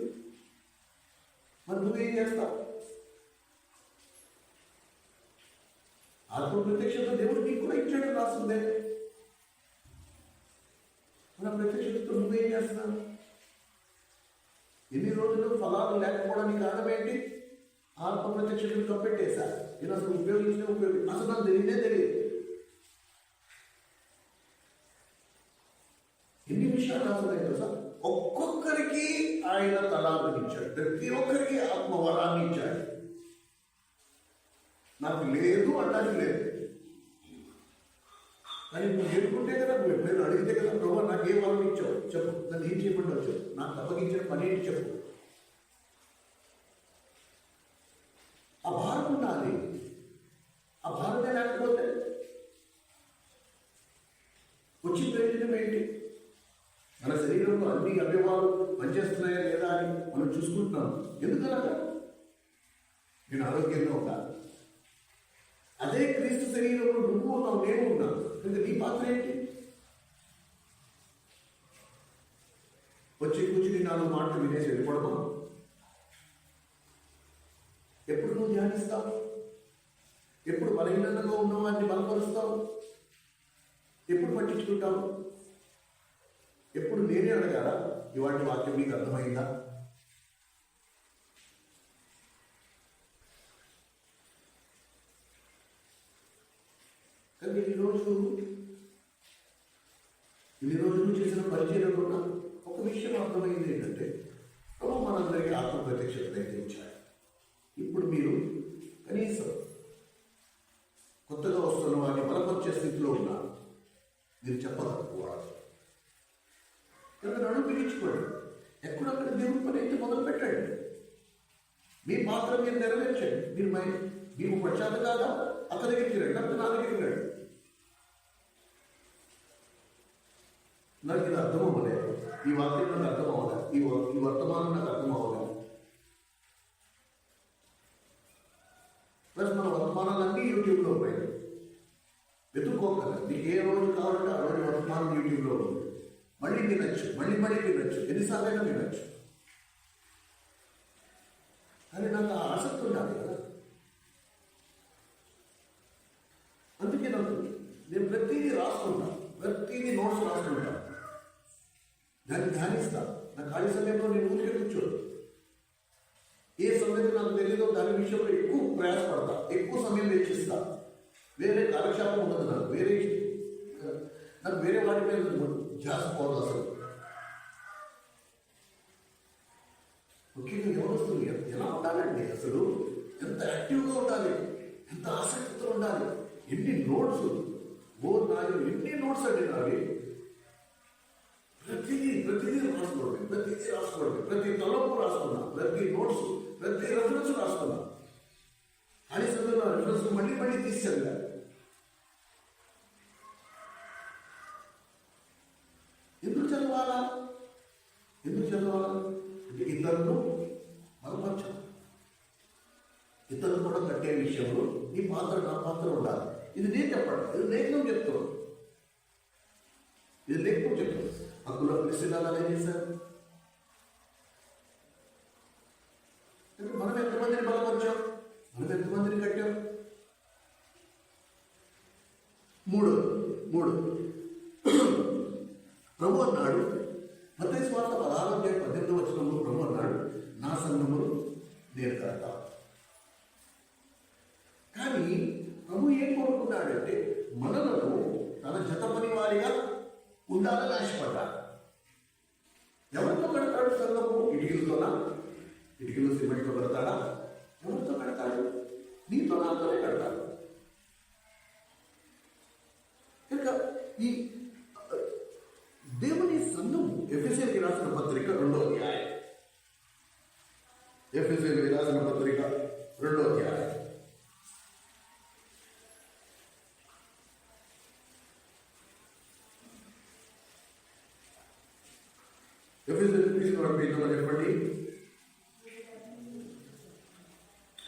మరి నువ్వేం చేస్తావు? ఆత్మ ప్రత్యక్షత దేవుడు నీకు కూడా ఇచ్చాడు, రాస్తుందే. మన ప్రత్యక్షతతో నువ్వేం చేస్తున్నావు? ఎన్ని రోజులు ఫలాలు లేకపోవడానికి కారణం ఏంటి? ఆత్మ ప్రత్యక్షతను కప్పెట్టేశా. నేను అసలు అసలు నాకు తెలియదు. ఎన్ని విషయాలు రాస్తున్నాయి తెలుసా? ఒక్కొక్కరికి ఆయన తలాంతుని ఇచ్చాడు. ప్రతి ఒక్కరికి ఆత్మ వరాన్ని ఇచ్చాడు. నాకు లేదు అనడానికి లేదు. కానీ నువ్వు ఎదుర్కొంటే కదా, మీరు అడిగితే కదా, ప్రభు నాకు ఏ వరం ఇచ్చావు చెప్పు, నన్ను ఏం చేయకుండా చెప్పు, నాకు అప్పగించిన పని ఏంటి చెప్పు. ఆ భారం ఉండాలి. ఆ భారమే లేకపోతే వచ్చి ప్రయోజనం ఏంటి? మన శరీరంలో అన్ని అవయవాలు పనిచేస్తున్నాయా లేదా అని మనం చూసుకుంటున్నాం. ఎందుకనగా నేను ఆరోగ్యంగా ఉన్నాను. అదే క్రీస్తు శరీరంలో నువ్వు ఉన్నావు, నేను ఉన్నాను. ఇంకా నీ పాత్ర ఏంటి? వచ్చి కూర్చుని 4 మాటలు వినేసి వెళ్ళిపోవడమా? ఎప్పుడు నువ్వు ధ్యానిస్తావు? ఎప్పుడు బలహీనంగా ఉన్నావు అని బలపరుస్తావు? ఎప్పుడు పట్టించుకుంటావు? ఎప్పుడు నేనే అడగాలా, ఇవాటి వాక్యం నీకు అర్థమైందా? కానీ ఇన్ని రోజులు చేసిన పరిచయంలో ఒక విషయం అర్థమైంది ఏంటంటే, ప్రభు మనందరికీ ఆత్మ ప్రత్యక్షత దయచేశాడు. ఇప్పుడు మీరు కనీసం కొత్తగా వస్తున్న వారిని బలపరిచే స్థితిలో ఉన్నారు. మీరు చెప్పగలరు. కనుక నడుము పిలిచుకోండి. ఎక్కడక్కడ దేవుడి పని అయితే మొదలు పెట్టండి. మీ పాత్ర మీరు నెరవేర్చండి. మీకు ప్రశాంత కాదా? అతని దగ్గరికి రండి, అతను నా దగ్గరికి రండి. నాకు ఇది అర్థం అవ్వలేదు, ఈ వాక్యం నాకు అర్థం అవ్వలేదు, ఈ వర్తమానం నాకు అర్థం అవ్వలేదు. ప్లస్ మన వర్తమానాలన్నీ యూట్యూబ్లో పోయాయి. వెతుక్కోగలరు. మీకు ఏ రోజు కావాలంటే ఆ రోజు వర్తమానం యూట్యూబ్లో ఉంది. మళ్ళీ వినొచ్చు, మళ్ళీ వినొచ్చు, ఎన్నిసార్లైనా వినొచ్చు. కానీ నాకు ఆ ఆసక్తి ఉండాలి కదా. అందుకే నేను ప్రతిదీ రాసుకుంటాను, ప్రతిదీ నోట్స్ రాసుకుంటాను, దాన్ని ధ్యానిస్తాను. నా ఖాళీ సమయంలో నేను ఊరికే కూర్చోను. ఏ సంగతి నాకు తెలియదో దాని విషయంలో ఎక్కువ ప్రయాసపడతా, ఎక్కువ సమయం వెచ్చిస్తా. వేరే కాలక్షేపం ఉండదు నాకు వేరే వాటి మీద జాసిపోదు అసలు. ముఖ్యంగా యవనస్తులు ఎలా ఉండాలండి? అసలు ఎంత యాక్టివ్గా ఉండాలి, ఎంత ఆసక్తితో ఉండాలి. ఎన్ని నోట్స్, ఎన్ని నోట్స్ అండి నావి. ప్రతిదీ రాసుకోండి, ప్రతి తలపు రాసుకున్నా, ప్రతి నోట్స్, ప్రతి రెఫరెన్స్ రాసుకున్నా. అని సందర్భంలో రెఫరెన్స్ మళ్ళీ తీసుకెళ్ళా. ఎందుకు చదవాలి అంటే ఇతరులు బలపరచాలి. ఇతరులు కూడా కట్టే విషయంలో నీ పాత్ర నా పాత్ర ఉండాలి. ఇది నేను చెప్పండి, ఇది లేఖనం చెప్తున్నాను, ఇది లేఖనం చెప్తున్నాను. అందులో క్రిస్టియన్లు ఏం చేశారు? మనం ఎంతమందిని బలపరిచాం, మనం ఎంతమందిని కట్టాం? మూడు ప్రభు అన్నాడు, మత్తయి సువార్త 16:18 ప్రభు అన్నాడు, నా సంఘములు నేను కడతా. కానీ ప్రభు ఏం కోరుకున్నాడంటే మనలను తన జత పని వారిగా ఉండాలని ఆశపడ్డాడు. ఎవరితో కడతాడు సంఘము? ఇటుకలతోనా? ఇటుకలు సిమెంట్తో కడతాడా? ఎవరితో కడతాడు? నీతో నాతోనే కడతాడు. కనుక ఈ దేవుని సంఘం ఎఫెసీయులకు రాసిన పత్రిక 2వ అధ్యాయం, ఎఫెసీయులకు రాసిన పత్రిక 2వ అధ్యాయం చెప్పండి.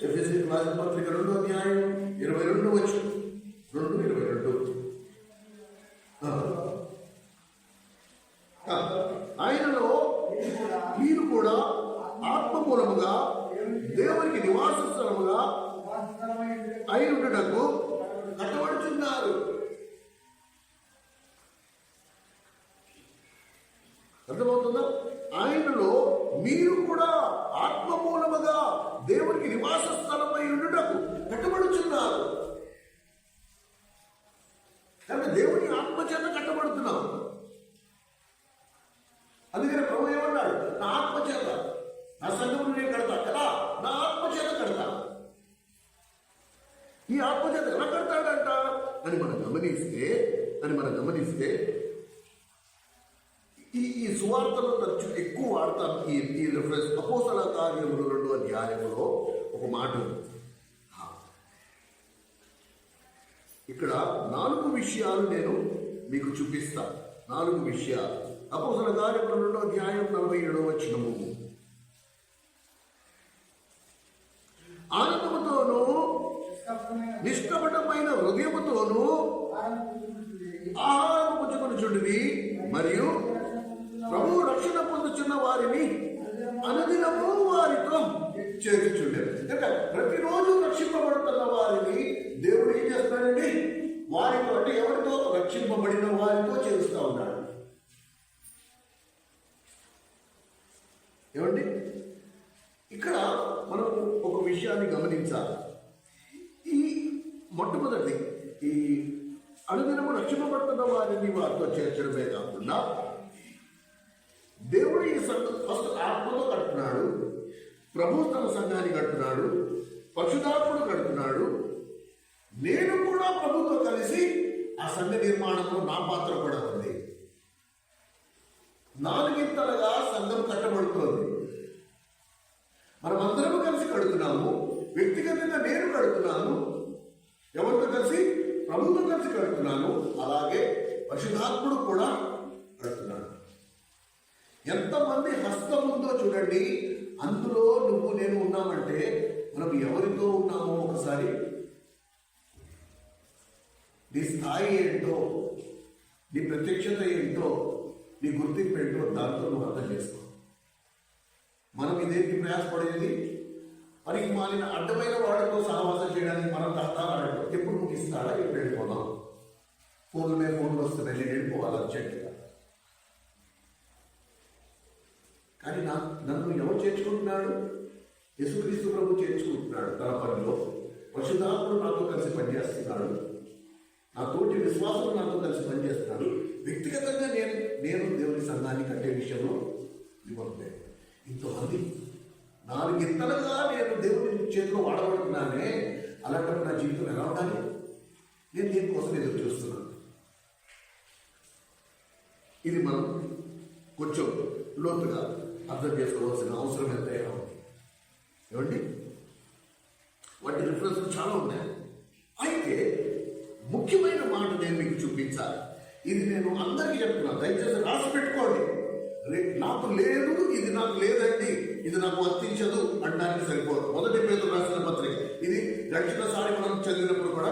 ఎఫెసీయులకు రాసిన పత్రిక 2వ అధ్యాయం 22 వచనం, 2:22. ఆయనలో మీరు కూడా ఆత్మ మూలముగా దేవునికి నివాస స్థలముగా అయి ఉండటకు కట్టబడుచున్నారు. అర్థమవుతుందా? ఆయనలో మీరు కూడా ఆత్మ మూలముగా దేవునికి నివాస స్థలమై ఉండుటకు కట్టబడుచున్నారు. అంటే దేవుని ఆత్మ చేత కట్టబడుతున్నాం. అందుకని ప్రభు ఏమన్నాడు? నా ఆత్మ చేత, నా సంఘమును నేను కడతా కదా, నా ఆత్మ చేత కడతా. ఈ ఆత్మ చేత ఎలా కడతాడంట అని మనం గమనిస్తే ఈ సువార్తలో ఎక్కువ వాడతాం ఈ రిఫరెన్స్. అపోస్తల కార్యములు 2వ అధ్యాయంలో ఒక మాట ఉంది. ఇక్కడ 4 విషయాలు నేను మీకు చూపిస్తాను. 4 విషయాలు. అపోస్తల కార్యములు 2వ అధ్యాయం 47వ వచనము. ఆనందముతోనూ నిష్కపటమైన హృదయముతోనూ ఆహారము పుచ్చుకొనుచుండివి, మరియు ప్రభు రక్షణ పొందుచున్న వారిని అనుదినము వారితో చేర్చుచుండేది. అంటే ప్రతిరోజు రక్షింపబడుతున్న వారిని దేవుడు ఏం చేస్తాడండి? వారితో, అంటే ఎవరితో? రక్షింపబడిన వారితో చేరుస్తూ ఉన్నాడు. ఏమండి, ఇక్కడ మనం ఒక విషయాన్ని గమనించాలి. ఈ మొట్టమొదటి ఈ అనుదినము రక్షింపబడుతున్న వారిని వారితో చేర్చడమే కాకుండా దేవుడు ఈ సంఘం ఫస్ట్ ఆత్మతో కడుతున్నాడు, ప్రభు తన సంఘాన్ని కడుతున్నాడు, పరిశుద్ధాత్ముడు కడుతున్నాడు. నేను కూడా ప్రభుతో కలిసి ఆ సంఘ నిర్మాణంలో నా పాత్ర కూడా ఉంది. 4 సంఘం కట్టబడుతోంది. మనమందరము కలిసి కడుతున్నాము. వ్యక్తిగతంగా నేను కడుతున్నాను, ఎవరితో కలిసి? ప్రభుతో కలిసి కడుతున్నాను. అలాగే పరిశుద్ధాత్ముడు కూడా కడుతున్నాడు. ఎంతమంది హస్తం ఉందో చూడండి. అందులో నువ్వు నేను ఉన్నామంటే మనం ఎవరితో ఉన్నామో ఒకసారి నీ స్థాయి ఏంటో, నీ ప్రత్యక్షత ఏంటో, నీ గుర్తింపు ఏంటో దాంతో నువ్వు అర్థం చేసుకో. మనం ఇదేంటి ప్రయాసపడేది? పనికి మాలిన అడ్డమైన వాడితో సహవాసం చేయడానికి మనం తస్తాడు. ఎప్పుడు నువ్వు ఇస్తాడా? ఎప్పుడు వెళ్ళిపోదాం? ఫోన్లు వస్తున్నాయి, నేను వెళ్ళిపోవాలి అర్జెంటుగా. కానీ నన్ను ఎవరు చేర్చుకుంటున్నాడు? యేసుక్రీస్తు ప్రభు చేర్చుకుంటున్నాడు తన పనిలో. పరిశుద్ధాత్ముడు నాతో కలిసి పనిచేస్తున్నాడు, నా తోటి విశ్వాసులు నాతో కలిసి పనిచేస్తున్నాడు. వ్యక్తిగతంగా నేను దేవుని సంఘాన్ని కట్టే విషయంలో నిమగ్నే. ఇంతమంది 4 నేను దేవుని చేతిలో వాడబడుతున్నానే. అలాంటప్పుడు నా జీవితం ఎలా ఉండాలి? నేను దీనికోసం ఎదురు చూస్తున్నాను. ఇది మనం కొంచెం లోతుగా అర్థం చేసుకోవాల్సిన అవసరం ఎంతైనా ఉంది. ఏమండి, వాటి రిఫరెన్స్ చాలా ఉన్నాయి. అయితే ముఖ్యమైన మాట నేను మీకు చూపించాలి. ఇది నేను అందరికీ చెప్తున్నాను, దయచేసి రాసి పెట్టుకోండి. నాకు లేదు, ఇది నాకు లేదండి, ఇది నాకు వర్తించదు అనడానికి సరిపోదు. మొదటి పేతురు రాసిన పత్రిక, ఇది గడిచినసారి మనం చదివినప్పుడు కూడా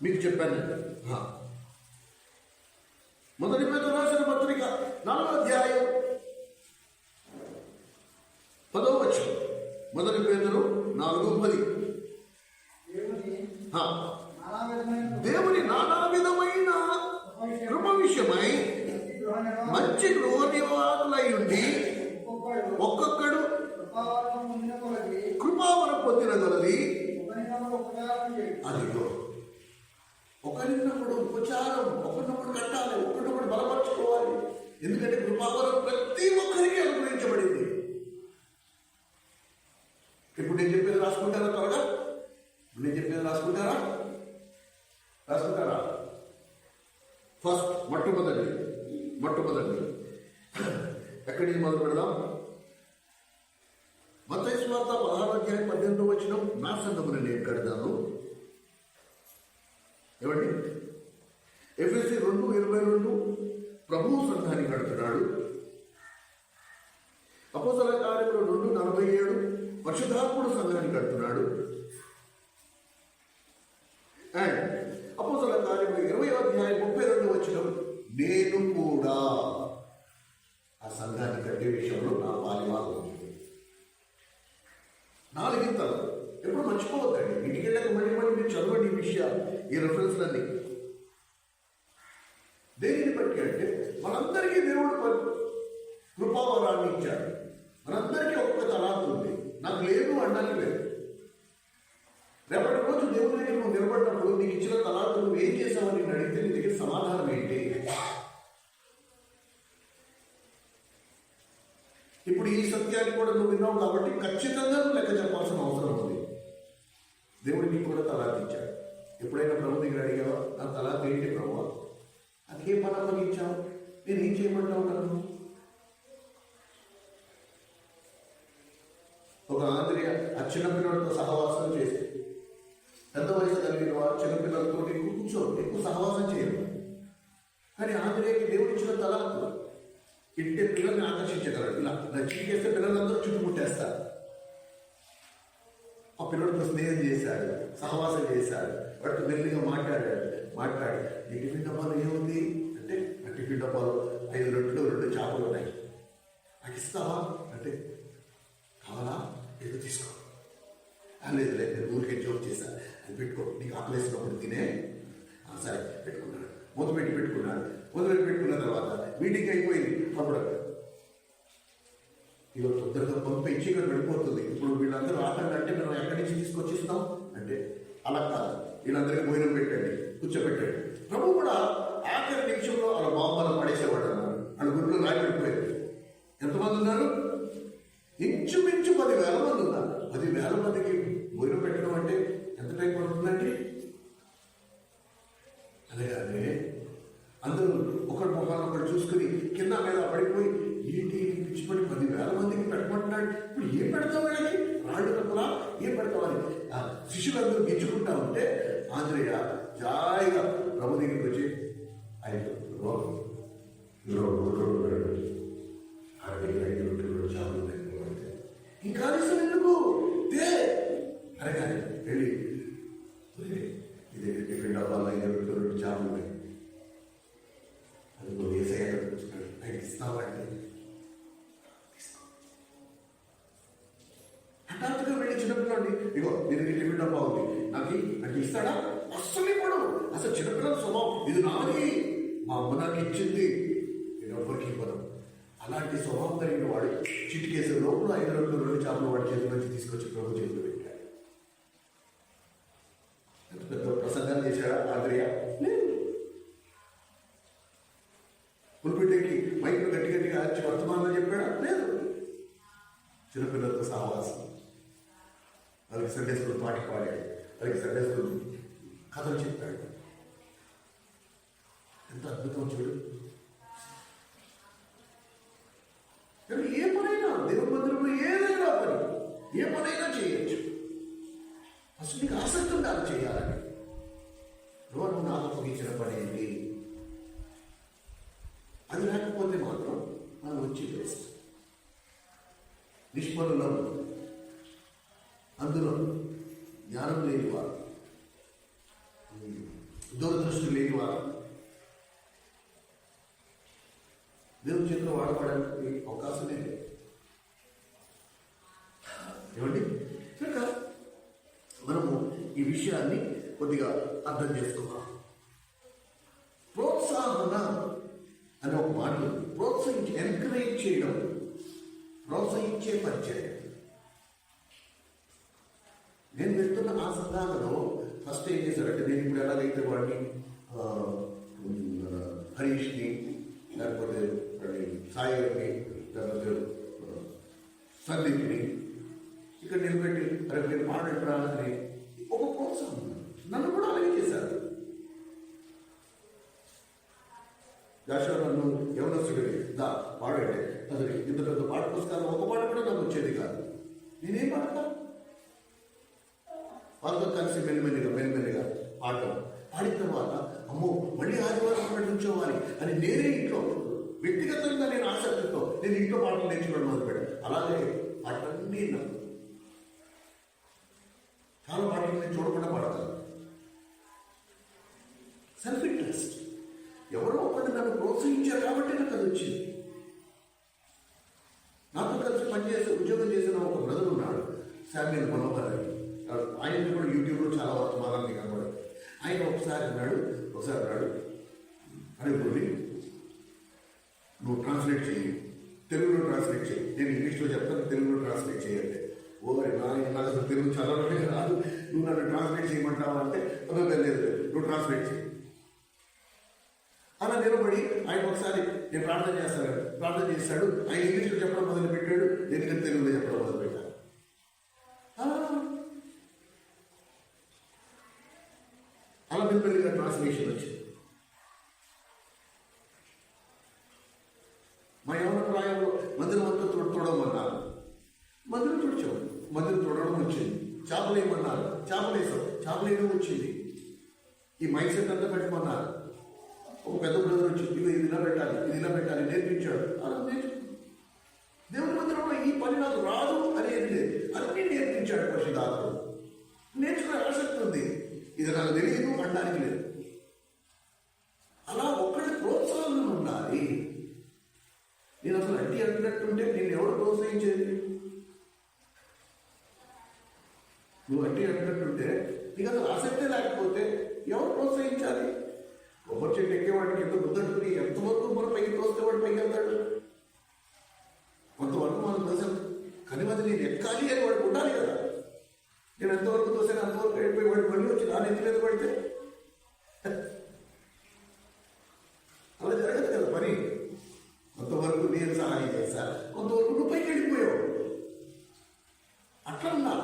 మీకు చెప్పానండి. మొదటి పేతురు రాసిన పత్రిక 4వ అధ్యాయం 10వ వచనం. మొదటి పేతురు 4:10. దేవుని నానా విధమైన కృప విషయమై మంచి గృహ నివాసులై ఉండి ఒక్కొక్కడు కృపావరం పొందిన కొలది అదిగో ఒకరినప్పుడు ఉపచారం, ఒకరినప్పుడు కట్టాలి, ఒకరినప్పుడు బలపరచుకోవాలి. ఎందుకంటే కృపావరం ప్రతి ఒక్కరికి అనుగ్రహించబడింది. ఇప్పుడు నేను చెప్పేది రాసుకుంటారా? త్వరగా నేను చెప్పేది రాసుకుంటారా? ఫస్ట్ మొట్టమొదటి ఎక్కడి నుంచి మొదలు పెడదాం? మత్తయి సువార్త 16వ అధ్యాయం 18వ వచనం. నా సంఘమును నేను కడతాను. ఏమండి? ఎఫెసీ 2:22 ప్రభువు సంఘాన్ని కడుతున్నాడు. అపోస్తల కార్యములు 2:47 పరిశుద్ధాత్ముడు సంఘాన్ని కడుతున్నాడు. అండ్ అపోస్తల కార్యములు 20వ అధ్యాయం 32వ వచనం, నేను కూడా ఆ సంఘాన్ని కట్టే విషయంలో నా పాలివాదం ఉంది. 4 గింతలు ఎప్పుడు మర్చిపోవద్దండి. ఇంటికి వెళ్ళాక మళ్ళీ మీరు చదవండి ఈ విషయాలు, ఈ రెఫరెన్స్లన్నీ. దేనిని బట్టి అంటే మనందరికీ దేవుడు కృపావరాన్ని ఇచ్చాడు. మనందరికీ ఒక్కొక్క తలాంతు ఉంది. నాకు లేదు అనడానికి లేదు. రేపటి రోజు దేవుడి దగ్గర నువ్వు నిలబడినప్పుడు నీకు ఇచ్చిన తలాంతు నువ్వు ఏం చేసావని నేను అడిగితే నీ దగ్గర సమాధానం ఏంటి? ఇప్పుడు ఈ సత్యాన్ని కూడా నువ్వు విన్నావు కాబట్టి ఖచ్చితంగా నువ్వు లెక్క చెప్పాల్సిన అవసరం ఉంది. దేవుడికి కూడా తలాంతు ఇచ్చాడు. ఎప్పుడైనా ప్రభు దగ్గర అడిగావా, నా తలాంతు ఏంటి ప్రభు, అది ఏ పని అప్పగించావు, నేను ఏం చేయమంటావు నన్ను? ఒక ఆంధ్రియ ఆ చిన్నపిల్లలతో సహవాసం చేసి, పెద్ద వయసు కలిగిన వారు చిన్నపిల్లలతో ఎక్కువ సహవాసం చేయరు. కానీ ఆంధ్రియకి దేవుడు ఇచ్చిన తలాంతు ఇంటే పిల్లల్ని ఆకర్షించగలడు. ఇలా చీకేస్తే పిల్లలందరూ చుట్టుముట్టేస్తారు. ఆ పిల్లలతో స్నేహం చేశాడు, సహవాసం చేశాడు, వాటితో మెల్లిగా మాట్లాడి నీ టిఫిన్ డబ్బాలు ఏముంది అంటే, నా టిఫిన్ డబ్బాలు 5 రొట్టెలు 2 చేపలు ఉన్నాయి, నాకు ఇస్తావా అంటే, కావాలా ఏదో తీసుకో. లేదు నేను ఊరికే జోక్ చేశాను, అది పెట్టుకో, నీకు ఆకలేసినప్పుడు తినే. సరే పెట్టుకున్నాడు. మూతపెట్టి పెట్టుకున్న తర్వాత మీటింగ్ అయిపోయింది. అప్పుడు ఇక తొందరగా పంపించి ఇక్కడ వెళ్ళిపోతుంది. ఇప్పుడు వీళ్ళందరూ ఆటంటే మనం ఎక్కడి నుంచి తీసుకొచ్చిస్తాం అంటే, అలా కాదు, వీళ్ళందరికీ భోజనం పెట్టండి, కూర్చోబెట్టండి. ప్రభు కూడా ఆఖరి నిమిషంలో అలా బాంబలు పడేసేవాడు అన్నారు. వాళ్ళ గుడిలో రాయి పెట్టిపోయారు. ఎంతమంది ఉన్నారు? ఇంచుమించు 10,000 మంది ఉన్నారు. 10,000 మందికి భోజనం పెట్టడం అంటే ఎంత టైం పడుతుందండి? అలాగే అందరూ ఒకరి మొహాన్ని ఒకటి చూసుకుని కింద మీద పడిపోయి, ఏంటి పిచ్చిపడి 10,000 మందికి పెట్టమంటున్నాడు, ఇప్పుడు ఏం పెడతావు వాళ్ళకి, రాళ్ళు తప్పులా ఏం పెడతామని శిష్యులందరూ గిచ్చుకుంటా ఉంటే ఆంధ్రయ్య జాయిగా ప్రభు దగ్గరికి వచ్చి, ఇంకా ఎందుకు అరగాలి వెళ్ళి ఇది టిఫిన్ డబ్బాలో 2 చేపలు ఉన్నాయి, అది వేసే ఆయన ఇస్తామండి. హఠాత్తుగా వెళ్ళి చిన్నపిల్లండి, ఇగో నేను టిఫిన్ డబ్బా ఉంది, నాకు అంటే ఇస్తాడా? అస్సలు ఇవ్వడు. అసలు చిన్నపిల్లల స్వభావం, ఇది నాది, మా అమ్మ నాకు ఇచ్చింది, నేను ఎవరికి ఇవ్వను. అలాంటి స్వభావం కలిగిన వాడు చిటికేసే లోపల 5 రొట్టెలు 2 చేపలు వాడి చేతుల నుంచి తీసుకొచ్చి ప్రభు చేతులు పెట్టాడు. ఎంత పెద్ద ప్రసంగాలు చేశాడా ఆంధ్రయ్య? పుల్పిటెక్కి మైకులు గట్టిగా ఆర్చి వర్తమానం చెప్పాడా? లేదు. చిన్నపిల్లలతో సహవాసం, వాళ్ళకి సండే స్కూల్ పాటలు పాడాడు, వాళ్ళకి సండే స్కూల్ కథలు చెప్పాడు. ఎంత అద్భుతం చూడు. కానీ ఏ పనైనా దేవుని మందిరంలో ఏదైనా పని, ఏ పనైనా చేయొచ్చు. అసలు నీకు ఆసక్తి ఉండాలి చేయాలని. నువ్వు నాకు అప్పగించిన పని ఏంటి, అది లేకపోతే మాత్రం మనం వచ్చి వేస్ట్. నిష్పన్నులం, అందులో జ్ఞానం లేని వారు, దూరదృష్టి లేని వారు దేవుని చేతిలో వాడబడడానికి అవకాశమే లేదు. ఏమండి? కనుక మనము ఈ విషయాన్ని కొద్దిగా అర్థం చేసుకోవాలి. ప్రోత్సాహన అనే ఒక మాట ఉంది. ప్రోత్సహించి, ఎంకరేజ్ చేయడం, ప్రోత్సహించే పరిచయం. నేను వెళ్తున్న ఆ సంఘాలలో ఫస్ట్ ఏం చేశారంటే, నేను ఇప్పుడు ఎలాగైతే వాడిని హరీష్ని, లేకపోతే సాయిని, లేకపోతే సందీప్ని ఇక్కడ నిలబెట్టి అరే మీరు పాడరా అని ఒక ప్రోత్సాహం. నన్ను కూడా అలాగే చేశారు. జాషువా నన్ను యవనస్తుడివి దా పాడంటే అసలు ఇంత పెద్ద పాట పుస్తకాలు ఒక పాట కూడా నాకు వచ్చేది కాదు. నేనేం పాడతా? వాళ్ళతో కలిసి మెల్లిమెల్లిగా పాడటం. పాడిన తర్వాత అమ్మో మళ్ళీ ఆదివారం అక్కడ నుంచోవాలి అని నేనే ఇంట్లో వ్యక్తిగతంగా నేను ఆసక్తితో నేను ఇంట్లో పాటలు నేర్చుకోవడం మొదలుపెట్టాను. అలాగే పాటలన్నీ నాకు చాలా పాటలు నేను చూడకుండా పాడతాను. Self interest. ఎవరో ఒకటి నన్ను ప్రోత్సహించారు కాబట్టి నాకు అది వచ్చింది. నాతో కలిసి పనిచేసి ఉద్యోగం చేసిన ఒక బ్రదర్ ఉన్నాడు, శామ్యుల్ మనోహర్ అని. ఆయన కూడా యూట్యూబ్లో చాలా వర్తమానాన్ని కనబడారు. ఆయన ఒకసారి అన్నాడు అరే గురి నువ్వు ట్రాన్స్లేట్ చెయ్యి, తెలుగులో ట్రాన్స్లేట్ చేయి. నేను ఇంగ్లీష్లో చెప్తాను, తెలుగులో ట్రాన్స్లేట్ చేయండి. ఓరి నాకు అసలు తెలుగు చదవడమే రాదు, నువ్వు నన్ను ట్రాన్స్లేట్ చేయమంటావా అంటే అదే లేదు, నువ్వు ట్రాన్స్లేట్ చేయి. అలా నిలబడి ఆయన ఒకసారి నేను ప్రార్థన చేశాడు. ఆయన ఇంగ్లీష్లో చెప్పడం మొదలు పెట్టాడు, నేను ఇక్కడ తెలుగులో చెప్పడం మొదలు పెట్టాను. అలా మెల్లిగా ట్రాన్స్లేషన్ వచ్చింది. మా యవన ప్రాయంలో మందిరం అంతా తోడమన్నారు, మందిరం తుడిచాం, మందిరం తోడడం వచ్చింది. చేపలు వేయమన్నారు, చేపలు వేసాం, చేపలు వేయడం వచ్చింది. ఈ మైండ్ సెట్ అంతా పెట్టమన్నారు. ఒక పెద్ద బ్రదర్ వచ్చి ఇది ఇలా పెట్టాలి నేర్పించాడు. అలా దేవుని మందిరంలో ఈ పని నాకు రాదు అనేది లేదు, అన్నీ నేర్పించాడు పరిశుద్ధాత్ముడు. నేర్చుకునే ఆసక్తి ఉంది, ఇది నాకు తెలియదు అనడానికి లేదు. అలా ఒక్కడి ప్రోత్సాహం ఉండాలి. నేను అసలు అంటున్నట్టుంటే నేను ఎవరు ప్రోత్సహించేది? నువ్వు అంటున్నట్టుంటే నీకు అసలు ఆసక్తే లేకపోతే ఎవరు ప్రోత్సహించాలి? కొబ్బరి చెట్టు ఎక్కేవాడికి ఎంత గుర్తుంటుంది, ఎంతవరకు మనం పైకి తోస్తే వాడు పైకి వెళ్తాడు. కొంతవరకు మనం తోసాం, కానీ అది నేను ఎక్కాలి అని వాడు ఉండాలి కదా. నేను ఎంతవరకు తోసాను అంతవరకు వెళ్ళిపోయి వాడు మళ్ళీ వచ్చి నా నెత్తి మీద పడితే అలా జరగదు కదా పని. కొంతవరకు నేను సహాయం చేశా, కొంతవరకు నువ్వు పైకి వెళ్ళిపోయావు. అట్లా ఉన్నా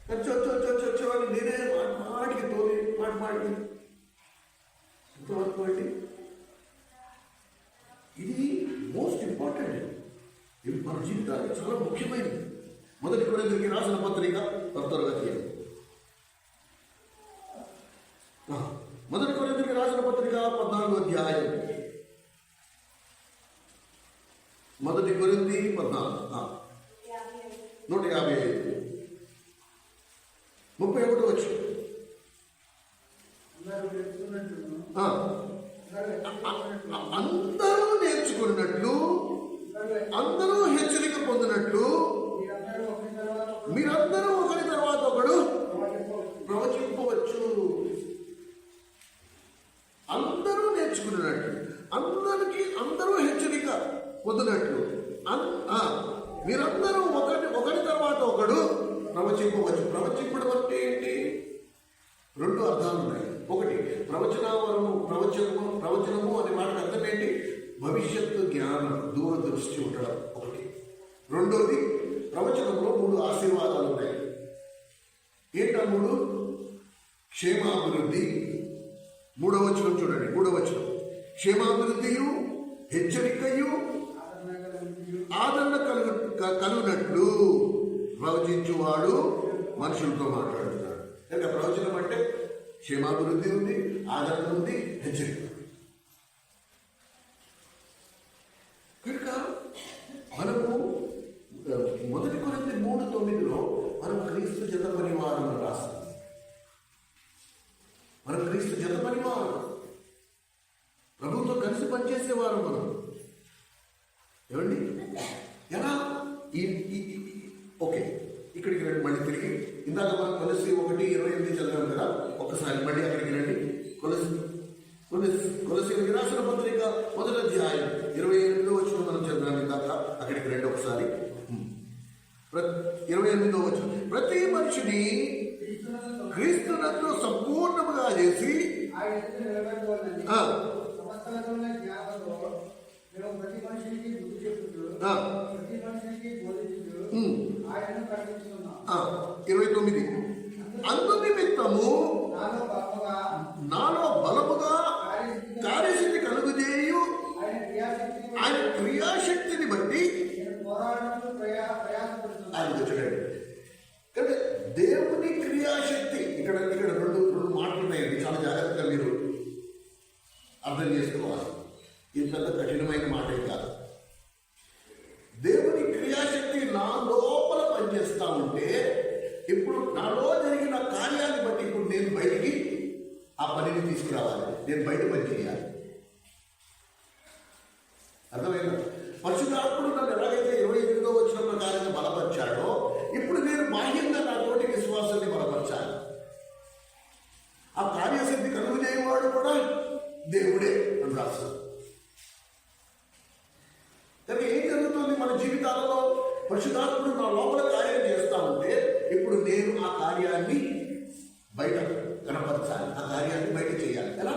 వచ్చో అని నేనే మాటికి తోలి మాటికి ఎంతవరకు అండి. ఇది మోస్ట్ ఇంపార్టెంట్, ఇది మన జీవితానికి చాలా ముఖ్యమైనది. మొదటి కొరింథీయులకు రాసిన పత్రిక 10వ అధ్యాయం. మొదటి కొరింథీయులకు రాసిన పత్రిక 14వ అధ్యాయం. మొదటి కొరింథీ 14 155 31 వచ్చి అందరూ నేర్చుకున్నట్లు, అందరూ హెచ్చరిక పొందినట్లు మీరందరూ ఒకరి తర్వాత ఒకడు ప్రవచింపవచ్చు. అందరూ నేర్చుకున్నట్లు, అందరూ హెచ్చరిక పొందినట్లు మీరందరూ ఒకరి తర్వాత ఒకడు ప్రవచింపవచ్చు. ప్రవచింపడం అంటే ఏంటి? 2 అర్థాలు ఉన్నాయి. ఒకటి ప్రవచనము అనే మాటకు అర్థం ఏంటి? భవిష్యత్తు జ్ఞానం, దూరదృష్టి ఉండడం ఒకటి. రెండోది ప్రవచనంలో 3 ఆశీర్వాదాలు ఉన్నాయి. ఏంటా 3? క్షేమాభివృద్ధి. 3వ వచనం చూడండి, 3వ వచనం. క్షేమాభివృద్ధియు హెచ్చరికయు ఆదరణ కలుగునట్లు ప్రవచించువాడు మనుషులతో మాట్లాడుతున్నాడు. కనుక ప్రవచనం అంటే క్షేమాభివృద్ధి ఉంది, ఆదరణ ఉంది, హెచ్చరిక. క్రీస్తు జత పనివారం అని రాస్తుంది. మనం క్రీస్తు జత పనివారం, ప్రభుత్వం కలిసి పనిచేసేవారు మనం. ఏమండి ఎలా ఓకే, ఇక్కడికి రండి మళ్ళీ తిరిగి. ఇందాక మనం కొలసి 1:28 చదివాం కదా, ఒక్కసారి మళ్ళీ అక్కడికి రండి. కొలసీయులకు రాసిన పత్రిక 1వ అధ్యాయం 28వ వచనం మనం చదివాం ఇందాక, అక్కడికి రండి ఒకసారి. 28వ వచనం, ప్రతి మనిషిని క్రీస్తునందు సంపూర్ణముగా చేసి ప్రతి మనిషికి బుద్ధి చెప్పుతూ ప్రతి మనిషికి బోధించుతూ ఆయనను ప్రకటిస్తున్నాం. 29, అందు నిమిత్తము నాలో బలముగా కార్యశక్తి కలుగుజేయు ఆయన క్రియాశక్తిని బట్టి ఆయన చూడండి. అంటే దేవుని క్రియాశక్తి ఇక్కడ రెండు మాటలు ఉన్నాయండి, చాలా జాగ్రత్తగా మీరు అర్థం చేసుకోవాలి. ఇది పెద్ద కఠినమైన మాట కాదు. దేవుని క్రియాశక్తి నా లోపల పనిచేస్తా ఉంటే, ఇప్పుడు నాలో జరిగిన కార్యాన్ని బట్టి ఇప్పుడు నేను బయటికి ఆ పనిని తీసుకురావాలి, నేను బయట పని చేయాలి. అర్థమైందా? పరిశుద్ధాత్ముడు నన్ను ఎలాగైతే 28వ వచనం ప్రకారంగా బలపరిచాడో, ఇప్పుడు నేను బాహ్యంగా నా తోటి విశ్వాసాన్ని బలపరచాలి. ఆ కార్యసిద్ధి కలుగు చేయవాడు కూడా దేవుడే అని రాస్తాడు. కానీ ఏం జరుగుతుంది మన జీవితాలలో? పరిశుద్ధాత్ముడు నా లోపల కార్యం చేస్తా ఉంటే, ఇప్పుడు నేను ఆ కార్యాన్ని బయట కనపరచాలి, ఆ కార్యాన్ని బయట చేయాలి. ఎలా?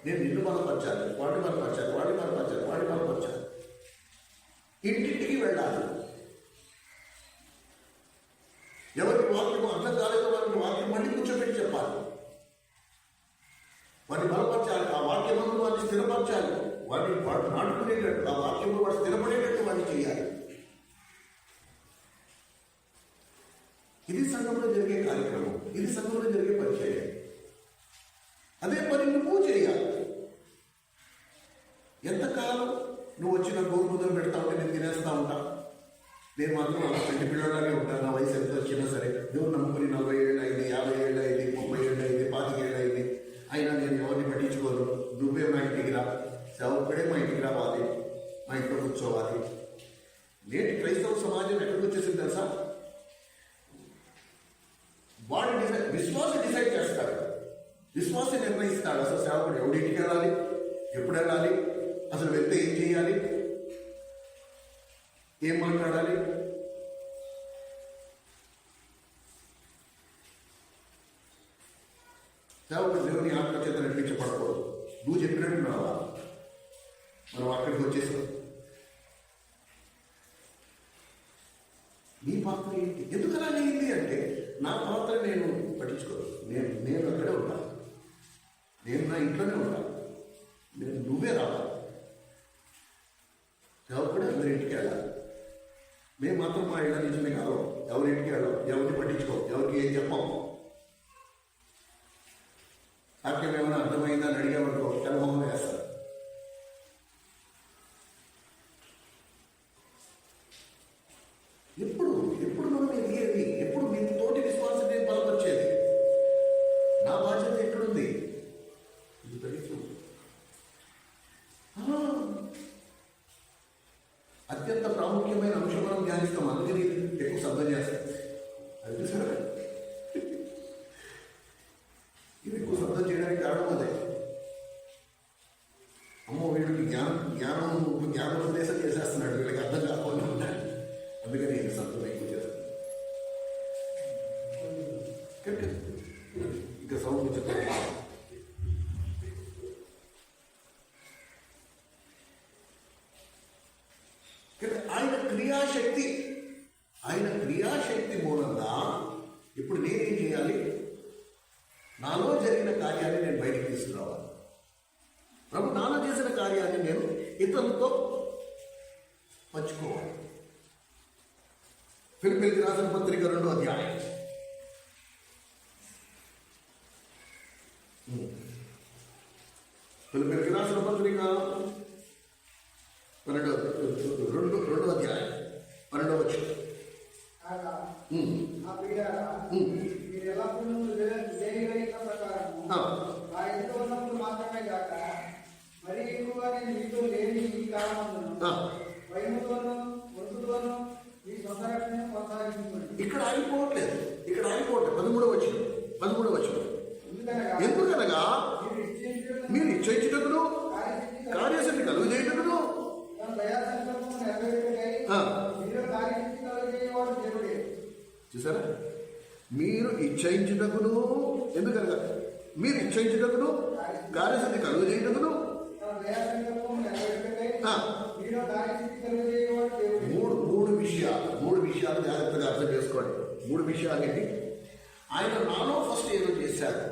నేను నిన్ను బలపరచాలి, వాడిని బలపరచాలి, వాడిని బలపరచాలి. ఇంటింటికి వెళ్ళాలి. ఎవరికి వాక్యం అర్థం కాలేదో వారికి వాక్యం మళ్ళీ కూర్చోబెట్టి చెప్పాలి, వాడిని బలపరచాలి, ఆ వాక్యమందు వాడిని స్థిరపరచాలి, వాడు నాటుకునేటట్టు, ఆ వాక్యంలో వాడు స్థిరపడేటట్టు వాడిని చేయాలి. ఇది సంఘంలో జరిగే కార్యక్రమం, ఇది సంఘంలో జరిగే పరిచయం. అదే పని నువ్వు చేయాలి. ఎంతకాలం నువ్వు వచ్చిన గోరుముద్దలు పెడతా ఉంటే నేను తినేస్తా ఉంటా, నేను మాత్రం అలా పెళ్లి పిల్లలాగే ఉంటాను. నా వయసు ఎంత వచ్చినా సరే, దేవుడు నమ్ముకుని 40 ఏళ్ళు అయింది, 50 ఏళ్ళు అయింది, 30 ఏళ్ళు అయింది, 25 ఏళ్ళు అయింది, అయినా నేను ఎవరిని పట్టించుకోను. నువ్వే మా ఇంటికి రా, సేవకుడే మా ఇంటికి రావాలి, మా ఇంట్లో కూర్చోవాలి. నేటి క్రైస్తవ సమాజం ఎక్కడికి వచ్చేసింది తెలుసా? వాడు విశ్వాసం డిసైడ్ చేస్తాడు, విశ్వాసం నిర్ణయిస్తాడు. అసలు సేవకుడు ఎవడింటికి వెళ్ళాలి, ఎప్పుడు వెళ్ళాలి, అసలు వెళ్తే ఏం చేయాలి, ఏం మాట్లాడాలి. సేవకుడు దేవుని ఆత్మ చేత నడిపించబడకూడదు. నువ్వు చెప్పినట్టు రావాలి. మనం అక్కడికి వచ్చేసాం. నీ పాత్ర ఏంటి? ఎందుకలా అయింది అంటే, నా పాత్ర నేను పట్టించుకోను. నేను అక్కడే ఉంటాను, నేను నా ఇంట్లోనే ఉంటాను. నువ్వే రావాలి. సేవకుడు అందరి ఇంటికి వెళ్ళాలి. మేము మాత్రం మా ఇళ్ళ నుంచి మేము కాదు, ఎవరింటికి వెళ్ళాం, ఎవరిని పట్టించుకో, ఎవరికి ఏం చెప్పాం. వాక్యం ఏమైనా అర్థమైందా అని అడిగామనుకో, తెలమొహం వేస్తారు. ఎప్పుడు మనం ఎదిగేది? ఎప్పుడు మీ తోటి విశ్వాసం నేను బలపరిచేది? నా బాధ్యత ఎక్కడుంది? ఇది తెలుసు. అత్యంత ప్రాముఖ్యమైన అంశం మనం ధ్యానిస్తాం, అందుకని ఎక్కువ శబ్దం చేస్తాం. అది చూసారా? ఇది ఎక్కువ శబ్దం చేయడానికి కారణం అదే. అమ్మో వీడికి జ్ఞానం ఉద్దేశం చేసేస్తున్నాడు, వీళ్ళకి అర్థం కాకుండా ఉన్నాడు, అందుకని నేను శబ్దం ఎక్కువ చేస్తాను. ఇంకా సౌండ్ చెప్తాను. ఆయన క్రియాశక్తి మూలంగా ఇప్పుడు నేనేం చేయాలి? నాలో జరిగిన కార్యాన్ని నేను బయటికి తీసుకురావాలి. ప్రభు నాలో చేసిన కార్యాన్ని నేను ఇతరులతో పంచుకోవాలి. ఫిలిప్పీయులకు రాసిన పత్రిక 2వ అధ్యాయం. ఫిలిప్పీయులకు రాసిన పత్రిక 2వ అధ్యాయం 12వ వచనం. ప్రారంభంలోను భయముతోనూ వణుకుతోనూ ఈ సొంత రక్షణ కొనసాగించుకోండి. ఇక్కడ ఆగిపోవట్లేదు. 13వ వచనం. ఎందుకనగా మీరు ఇచ్చేటప్పుడు కార్యసిద్ధి కలుగజేయుటకును చూసారా, మీరు ఇచ్చయించుటకును, ఎందుకనగా మీరు ఇచ్చయించుటకును కార్యసిద్ధి కలుగజేయుటకును మూడు విషయాలు జాగ్రత్తగా అర్థం చేసుకోండి. 3 విషయాలు ఏంటి? ఆయన నాలో ఫస్ట్ ఏదో చేశాడు,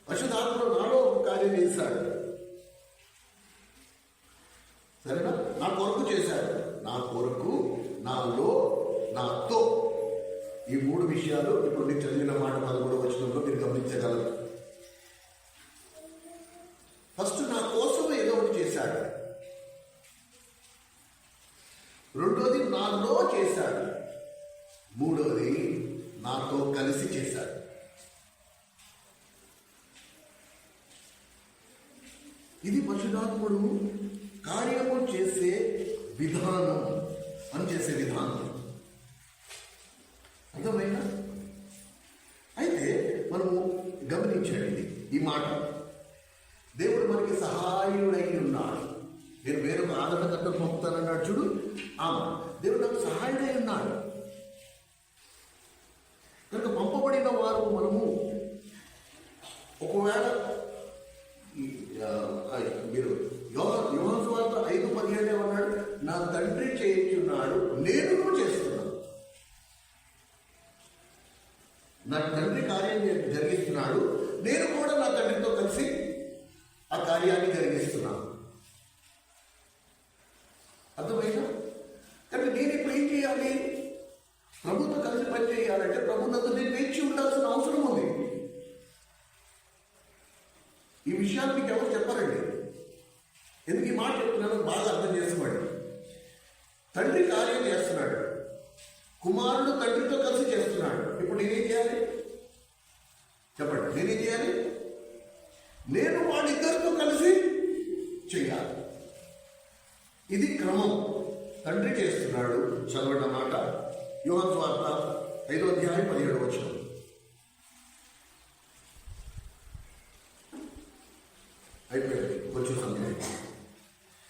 పరిశుద్ధాత్మలో నాలో ఒక కార్యం చేశాడు, సరేనా? నా కొరకు చేశాడు, నా కొరకు, నాలో, నాతో. ఈ 3 విషయాలు ఇప్పుడు నేను చదివిన మాట 13వ వచనంలో మీరు గమనించగలరు. ఫస్ట్ నా కోసం ఏదో ఒకటి చేశాడు, రెండోది నాలో చేశాడు, మూడోది నాతో కలిసి చేశాడు. ఇది పరిశుద్ధాత్ముడు కార్యము చేసే విధానం, పనిచేసే విధానం. అర్థమైనా? అయితే మనము గమనించండి ఈ మాట. దేవుడు మనకి సహాయుడై ఉన్నాడు. నేను వేరొక ఆదరణకర్తను పంపుతానన్నాడు చూడు. దేవుడు నాకు సహాయుడై ఉన్నాడు కనుక పంపబడిన వారు మనము. ఒకవేళ మీరు యోహాను సువార్త 5:17 అన్నాడు, నా తండ్రి చేయించున్నాడు, నేను చేస్తున్నాను. నా తండ్రి కార్యం జరిగిస్తున్నాడు, నేను కూడా నా తండ్రితో కలిసి ఆ కార్యాన్ని జరిగిస్తున్నాను. అర్థమైనా? కానీ నేను ఇప్పుడు ఏం చేయాలి? ప్రభుత్వం కలిసి పని చేయాలంటే ప్రభుత్వంతో నేను వేచి ఉండాల్సిన అవసరం ఉంది. ఈ విషయాలు మీకు ఎవరు చెప్పారండి? ఎందుకు ఈ మాట చెప్తున్నాను బాగా అర్థం చేసుకోండి. తండ్రి కార్యం చేస్తున్నాడు, కుమారుడు తండ్రితో కలిసి చేస్తున్నాడు. ఇప్పుడు నేనేం చేయాలి చెప్పండి? నేనేం చేయాలి? నేను వాళ్ళిద్దరితో కలిసి చేయాలి. ఇది క్రమం. తండ్రి చేస్తున్నాడు. చదవడం మాట యోహాను సువార్త 5:17 అయిపోయింది. కొంచెం సమయం.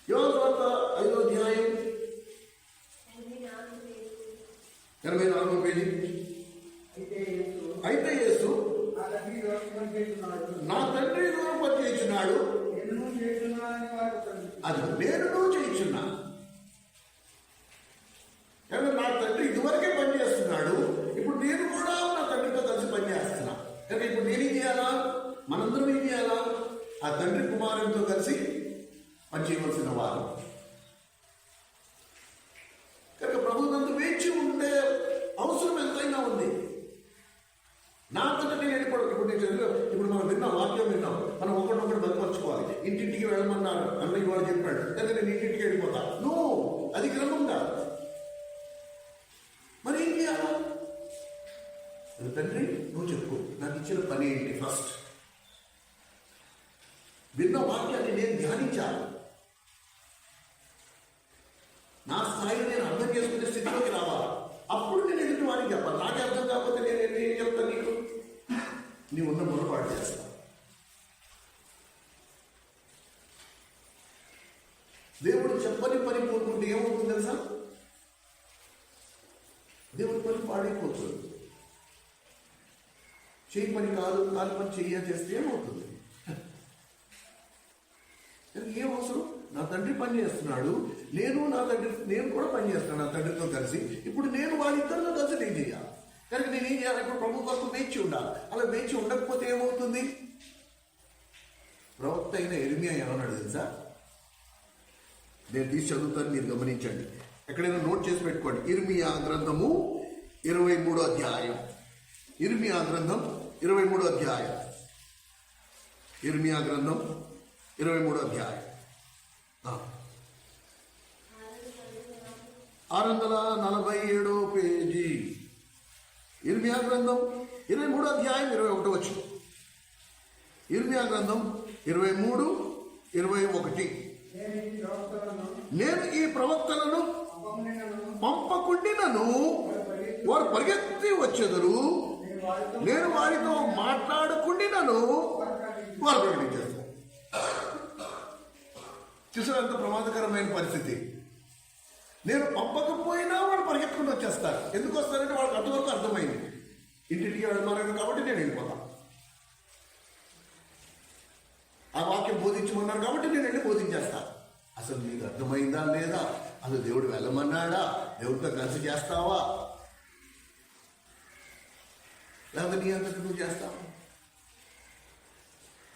యోహాను సువార్త 5:84 పేజీ. అయితే యేసు నా తండ్రి ద్వారా పని చేయించున్నాడు, అది నేను చేయించున్నా. నా తండ్రి ఇదివరకే పని చేస్తున్నాడు, ఇప్పుడు నేను కూడా నా తండ్రితో కలిసి పని చేస్తున్నా. కానీ ఇప్పుడు నేనేం చేయాలా? మనందరం ఏం చేయాలా? ఆ తండ్రి కుమారునితో కలిసి పనిచేయవలసిన వారు. కనుక ప్రభుత్వంతో వేచి ఉండే అవసరం ఎంతైనా ఉంది. నా అంతటా నేను వెళ్ళిపోవడం. ఇప్పుడు మనం వాక్యం విన్నాం, మనం ఒకరినొకరు బలపరచుకోవాలి. ఇంటింటికి వెళ్ళమన్నారు అన్నయ్య వాళ్ళు చెప్పాడు, లేదా నేను ఇంటింటికి వెళ్ళిపోతా. నువ్వు అది క్రమం కాదు. మరి ఏం చేయాలా? తండ్రి నువ్వు చెప్పు, నాకు ఇచ్చిన పని ఏంటి? ఫస్ట్ విన్న వాక్యాన్ని నేను ధ్యానించాలి. నా స్థాయిని నేను అర్థం చేసుకునే స్థితిలోకి రావాలి. అప్పుడు నేను ఎదుటి వారికి చెప్పాలి. నాకే అర్థం కాకపోతే నేను ఏం చెప్తాను? నీకు నీ ఉన్న పొరపాటు చేస్తా. దేవుడు చెప్పని పని కోరుకుంటే ఏమవుతుంది తెలుసా? దేవుడి పని పాడైపోతుంది. చేయి పని కాదు పని చేస్తే ఏమవుతుంది? ఏం అవసరం? నా తండ్రి పని చేస్తున్నాడు, నేను కూడా పని చేస్తున్నాను నా తండ్రితో కలిసి. ఇప్పుడు నేను వాళ్ళిద్దరితో కలిసి నేను చేయాలి. కనుక నేనేం చేయాలి? ఇప్పుడు ప్రభు కొరకు వేచి ఉండాలి. అలా వేచి ఉండకపోతే ఏమవుతుంది? ప్రవక్త అయిన ఇర్మియా ఏమన్నాడు తెలుసా? నేను తీసి చదువుతాను, మీరు గమనించండి. ఎక్కడైనా నోట్ చేసి పెట్టుకోండి. ఇర్మియా గ్రంథము 23వ అధ్యాయం. ఇర్మియా గ్రంథం 23వ అధ్యాయం. ఇర్మియా గ్రంథం 23వ అధ్యాయం 647 పేజీ. ఇర్మియా గ్రంథం 23వ అధ్యాయం 21. ఇర్మియా గ్రంథం 23:21. నేను ఈ ప్రవక్తలను పంపకుండినను వారు పరిగెత్తి వచ్చెదరు. నేను వారితో మాట్లాడకుండినను వారు ప్రకటించేస్తారు. చూసారు ఎంత ప్రమాదకరమైన పరిస్థితి. నేను పంపకపోయినా వాళ్ళు పరిగెత్తుకుని వచ్చేస్తారు. ఎందుకు వస్తారంటే వాళ్ళకి అంతవరకు అర్థమైంది, ఇంటింటికి వెళ్ళమన్నారు కాబట్టి నేను వెళ్ళిపోతాను. ఆ వాక్యం బోధించమన్నారు కాబట్టి నేను వెళ్ళి బోధించేస్తాను. అసలు నీకు అర్థమైందా లేదా? అసలు దేవుడు వెళ్ళమన్నాడా? దేవుడితో కలిసి చేస్తావా, లేకపోతే నీ అంతటి నువ్వు చేస్తావా?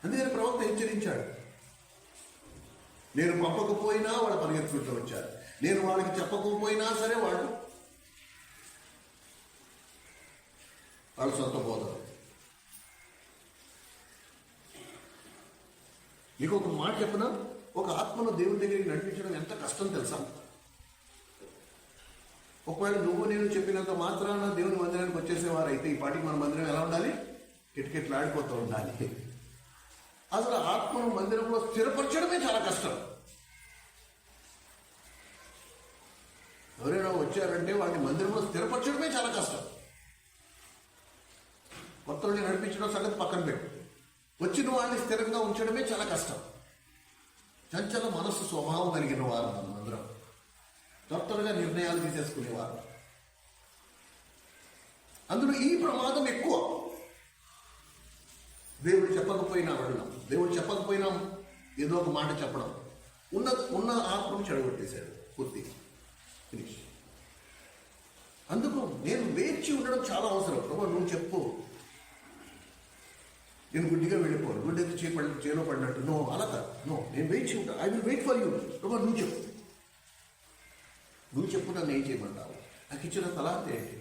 అందుకని ప్రవక్త హెచ్చరించాడు, నేను పంపకపోయినా వాళ్ళు పరిగెత్తుకుంటూ వచ్చారు. నేను వాళ్ళకి చెప్పకపోయినా సరే వాళ్ళు సొంత బోధలు. నీకు ఒక మాట చెప్పనా, ఒక ఆత్మను దేవుని దగ్గరికి నడిపించడం ఎంత కష్టం తెలుసా? ఒకవేళ నువ్వు నేను చెప్పినంత మాత్రాన దేవుని మందిరానికి వచ్చేసేవారైతే ఈ పాటికి మన మందిరం ఎలా ఉండాలి? కిటకిటలాడిపోతూ ఉండాలి. అసలు ఆత్మను మందిరంలో స్థిరపరచడమే చాలా కష్టం. ఎవరైనా వచ్చారంటే వాడిని మందిరంలో స్థిరపరచడమే చాలా కష్టం. కొత్త వాళ్ళని నడిపించడం సంగతి పక్కన పెట్టు, వచ్చిన వాడిని స్థిరంగా ఉంచడమే చాలా కష్టం. చంచల మనస్సు స్వభావం కలిగిన వారు మనందరం, త్వరగా నిర్ణయాలు తీసేసుకునేవారు. అందులో ఈ ప్రమాదం ఎక్కువ. దేవుడు చెప్పకపోయినా వెళ్ళడం, దేవుడు చెప్పకపోయినా ఏదో ఒక మాట చెప్పడం, ఉన్న ఆత్మను చెడగొట్టేశాడు పూర్తిగా. ఫినిష్. అందుకు నేను వేచి ఉండడం చాలా అవసరం. ప్రభు నువ్వు చెప్పు, నేను గుడ్డిగా వెళ్ళిపోను, గుడ్డెత్తి చేలో పడినట్టు. నో, అలా కాదు. నో, నేను వేచి ఉంటాను. I will wait for you. ప్రభు నువ్వు చెప్పు, నువ్వు చెప్పు, నన్ను ఏం చేయమంటావు? నాకు ఇచ్చిన తలాంత ఏంటి?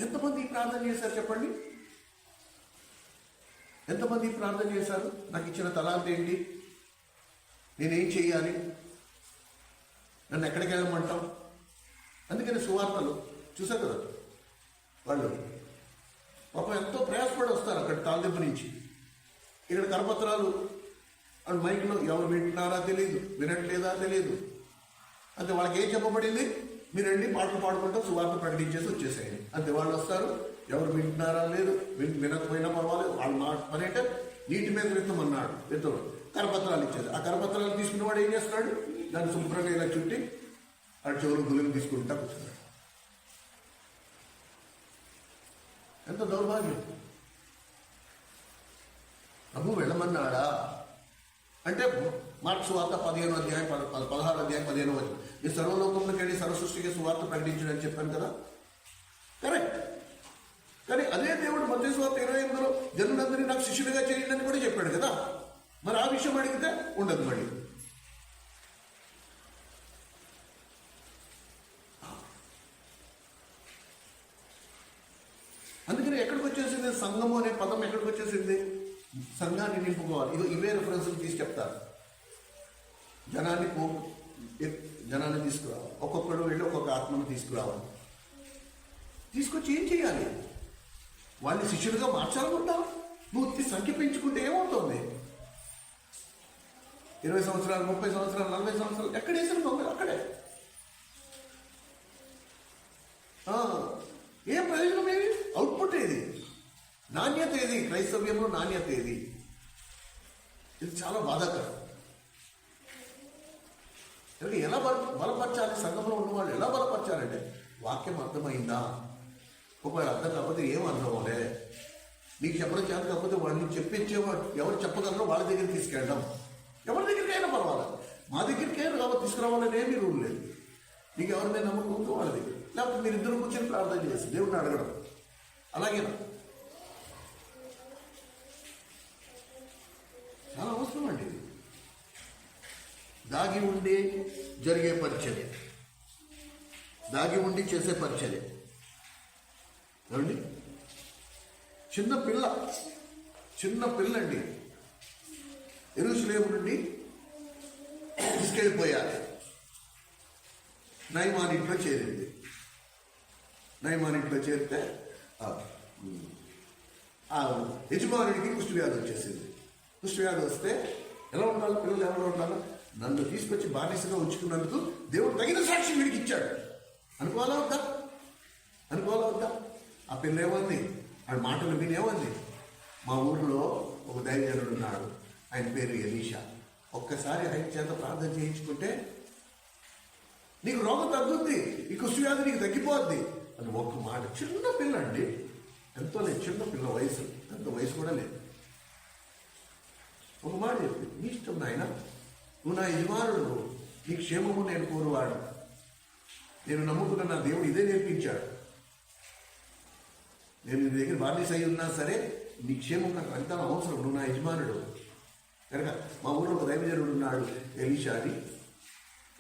ఎంతమంది ఈ ప్రార్థన చేశారు చెప్పండి? ఎంతమంది ఈ ప్రార్థన చేశారు? నాకు ఇచ్చిన తలాంత ఏంటి? నేనేం చేయాలి? నన్ను ఎక్కడికి వెళ్ళమంటాం? అందుకని సువార్తలు చూసారు కదా, వాళ్ళు పాపం ఎంతో ప్రయాసపడి వస్తారు అక్కడ తాళదెబ్బ నుంచి. ఇక్కడ కరపత్రాలు అండ్ మైక్లో ఎవరు వింటున్నారా తెలియదు, వినట్లేదా తెలియదు. అంతే, వాళ్ళకి ఏం చెప్పబడింది? మీరు వెళ్ళి పాటలు పాడుకుంటూ సువార్త ప్రకటించేసి వచ్చేసేయండి. అంతే, వాళ్ళు వస్తారు. ఎవరు వింటున్నారా లేదు, వినకపోయినా పర్వాలేదు. వాళ్ళు మాట పని అంటే నీటి మీద విత్తమన్నాడు విత్తడు, కరపత్రాలు ఇచ్చేది. ఆ కరపత్రాలు తీసుకున్న వాడు ఏం చేస్తున్నాడు? దాన్ని శుభ్రంగా ఇలా చుట్టి ఆ చెవులు గులిని తీసుకుంటా కూర్చున్నాడు. ఎంత దౌర్భాగ్యం! ప్రభు వెళ్ళమన్నాడా అంటే మార్క్స్ సువార్త 15వ అధ్యాయం 16వ అధ్యాయం 15వ వచనం, ఈ సర్వలోకంలోకి వెళ్ళి సర్వసృష్టికి సువార్త ప్రకటించడని చెప్పాను కదా, కరెక్ట్. కానీ అదే దేవుడు మత్తయి సువార్త 28లో జనులందరినీ నాకు శిష్యులుగా చేయండి అని కూడా చెప్పాడు కదా. మరి ఆ విషయం అడిగితే ఉండదు. మళ్ళీ అందుకని ఎక్కడికి వచ్చేసింది? సంఘము అనే పదం ఎక్కడికి వచ్చేసింది? సంఘాన్ని నింపుకోవాలి. ఇవే రెఫరెన్స్లు తీసి చెప్తారు. జనాన్ని తీసుకురావాలి. ఒక్కొక్కడు వెళ్ళి ఒక్కొక్క ఆత్మను తీసుకురావాలి. తీసుకొచ్చి ఏం చేయాలి? వాళ్ళని శిష్యులుగా మార్చాలనుకుంటావు. నువ్వు సంఖ్య పెంచుకుంటే ఏమవుతుంది? 20 సంవత్సరాలు, 30 సంవత్సరాలు, 40 సంవత్సరాలు ఎక్కడ వేసిన అక్కడే. ఏం ప్రయోజనం? ఏది అవుట్పుట్? ఏది నాణ్యత? ఏది క్రైస్తవ్యంలో నాణ్యత? ఏది? ఇది చాలా బాధాకరం. ఎలా బలపరచాలి? సంఘంలో ఉన్న వాళ్ళు ఎలా బలపరచాలంటే, వాక్యం అర్థమైందా? ఒకవేళ అర్థం కాకపోతే ఏం అర్థం అవ్వలే, నీకు చెప్పడం చేత కాకపోతే వాళ్ళు చెప్పించేవాడు ఎవరు చెప్పగలరో వాళ్ళ దగ్గరికి తీసుకెళ్ళడం. ఎవరి దగ్గరికి అయినా పర్వాలేదు, మా దగ్గరికి అయినా కాబట్టి తీసుకురావాలని ఏమీ రూల్ లేదు. నీకు ఎవరి మీద నమ్మకం ఉందో వాళ్ళ దగ్గర, లేకపోతే మీరు ఇద్దరు కూర్చొని ప్రార్థన చేసి దేవుడిని అడగడం. అలాగేనా? చాలా అవసరం అండి. దాగి ఉండి జరిగే పరిచర్య, దాగి ఉండి చేసే పరిచర్య. ఏమండి, చిన్న పిల్ల అండి యెరూషలేము నుండి తీసుకెళ్ళిపోయారు. నయమాన్ ఇంట్లో చేరింది. నయమాన్ ఇంట్లో చేరితే ఆ యజమానుడికి కుష్టి వ్యాధి వచ్చేసింది. కుష్ఠవ్యాధి వస్తే ఎలా ఉండాలి? పిల్లలు ఎవరు ఉండాలి? నన్ను తీసుకొచ్చి బానిసగా ఉంచుకున్నందుకు దేవుడు తగిన సాక్షి వీడికి ఇచ్చాడు అనుకోవాలా వద్దా? అనుకోవాలా వద్దా? ఆ పిల్ల ఏమంది? ఆ మాటలు వినేమంది? మా ఊర్లో ఒక దైవజనుడు ఉన్నాడు, ఆయన పేరు ఎలీషా. ఒక్కసారి ఆయన చేత ప్రార్థన చేయించుకుంటే నీకు రోగం తగ్గుద్ది, ఈ కుష్ఠవ్యాధి నీకు తగ్గిపోద్ది అని ఒక్క మాట. చిన్న పిల్ల అండి, ఎంతో లేదు, చిన్న పిల్ల వయసు, అంత వయసు కూడా లేదు. ఒక మాట చెప్పి, నీ ఇష్టం నాయన, నువ్వు నా యజమానుడు, నీ క్షేమము నేను కోరువాడు, నేను నమ్ముకున్న నా దేవుడు ఇదే నేర్పించాడు. నేను నీ దగ్గర బానిస అయి ఉన్నా సరే నీ క్షేమం నాకు అంత అవసరం, నువ్వు నా యజమానుడు కనుక. మా ఊళ్ళో ఒక దైవజనుడు ఉన్నాడు ఎలీషా అని.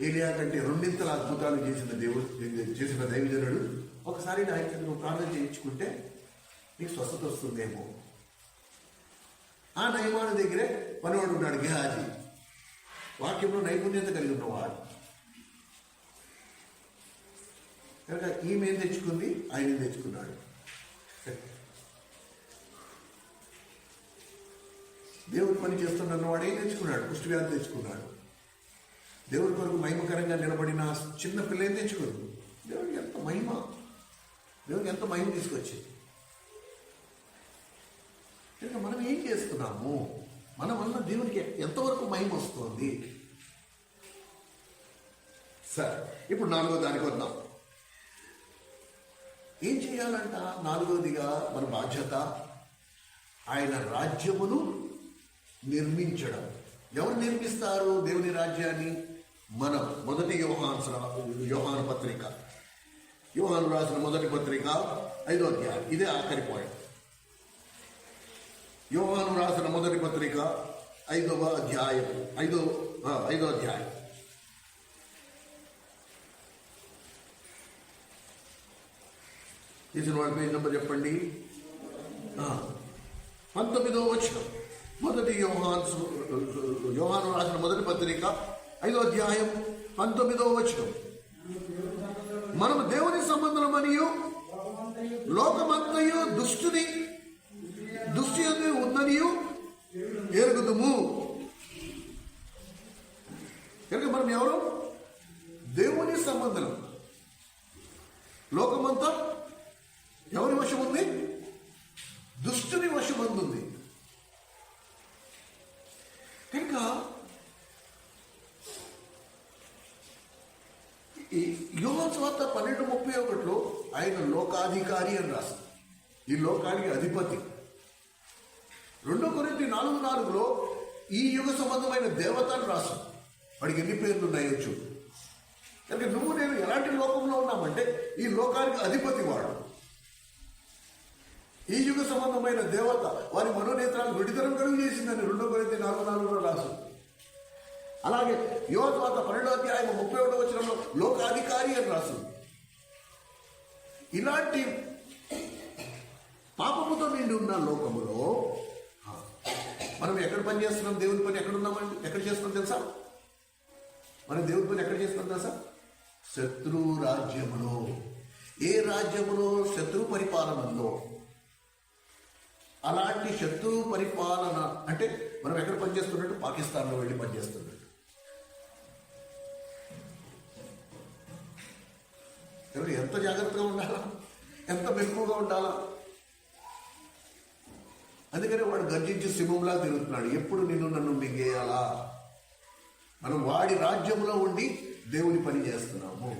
ఏలియా కంటే రెండింతల అద్భుతాలు చేసిన దైవజనుడు. ఒకసారి ఆయన నువ్వు ప్రార్థన చేయించుకుంటే నీకు స్వస్థత వస్తుందేమో. ఆ నయమాను దగ్గరే పనివాడు ఉన్నాడు గెహాజీ, వాక్యంలో నైపుణ్యత కలిగి ఉన్నవాడు కనుక ఈమె ఏం తెచ్చుకుంది, ఆయన తెచ్చుకున్నాడు. దేవుడి పని చేస్తున్నవాడు ఏం తెచ్చుకున్నాడు? కుష్ఠవ్యాధి తెచ్చుకున్నాడు. దేవుడి కొరకు మహిమకరంగా నిలబడిన చిన్న పిల్ల ఏం తెచ్చుకుంది? దేవుడికి ఎంత మహిమ, దేవుడికి ఎంత మహిమ తీసుకొచ్చింది. కనుక మనం ఏం చేస్తున్నాము? మన వల్ల దేవునికి ఎంతవరకు మహిమ వస్తుంది? సరే, ఇప్పుడు 4వ దానికి వద్దాం. ఏం చేయాలంట? 4వదిగా మన బాధ్యత ఆయన రాజ్యమును నిర్మించడం. ఎవరు నిర్మిస్తారు దేవుని రాజ్యాన్ని? మనం. మొదటి యోహాను పత్రిక, యోహాను రాసిన మొదటి పత్రిక 5వ అధ్యాయం, ఇదే ఆఖరి పాయింట్. యోహాను రాసిన మొదటి పత్రిక 5వ అధ్యాయం, 5వ అధ్యాయం. తీసిన వాళ్ళ పేజ్ నెంబర్ చెప్పండి. 19వ వచనం. మొదటి యోహాను రాసిన మొదటి పత్రిక 5వ అధ్యాయం 19వ వచనం. మనము దేవుని సంబంధం మరియు లోకమంతయు దుష్టి ఉందనియు ఎరుగుదుము. కనుక మనం ఎవరు? దేవుని సంబంధం. లోకమంతా ఎవరి వశం ఉంది? దుష్టుని వశం అందుంది. కనుక ఈ యోహాను సువార్త 12:31 ఆయన లోకాధికారి అని రాస్తుంది, ఈ లోకానికి అధిపతి. 2 కొరింథీ 4:4 ఈ యుగ సంబంధమైన దేవత అని రాస్తుంది. వాడికి ఎన్ని పేర్లు ఉన్నాయో చూడు. కనుక నువ్వు నేను ఎలాంటి లోకంలో ఉన్నామంటే ఈ లోకానికి అధిపతి వాడు, ఈ యుగ సంబంధమైన దేవత. వారి మనోనేత్రాలు విడితరం కలుగు చేసిందని 2 కొరింథీ 4:4 రాస్తుంది. అలాగే యోహాను సువార్త 12వ అధ్యాయం 31వ వచనంలో లోకాధికారి అని రాస్తుంది. ఇలాంటి పాపముతో నిండి ఉన్న లోకములో మనం ఎక్కడ పని చేస్తున్నాం? దేవుని పని ఎక్కడ ఉన్నామండి? ఎక్కడ చేస్తున్నాం తెలుసా? మనం దేవుని పని ఎక్కడ చేస్తున్నాం తెలుసా? శత్రు రాజ్యములో. ఏ రాజ్యములో? శత్రు పరిపాలనలో. అలాంటి శత్రు పరిపాలన అంటే మనం ఎక్కడ పనిచేస్తున్నట్టు? పాకిస్తాన్లో వెళ్ళి పనిచేస్తున్నట్టు. ఎంత జాగ్రత్తగా ఉండాలా, ఎంత మెక్కువగా ఉండాలా. అందుకనే వాడు గర్జించి సింహంలా తిరుగుతున్నాడు, ఎప్పుడు నిన్ను నన్ను మింగేయాలా. మనం వాడి రాజ్యంలో ఉండి దేవుని పని చేస్తున్నాము.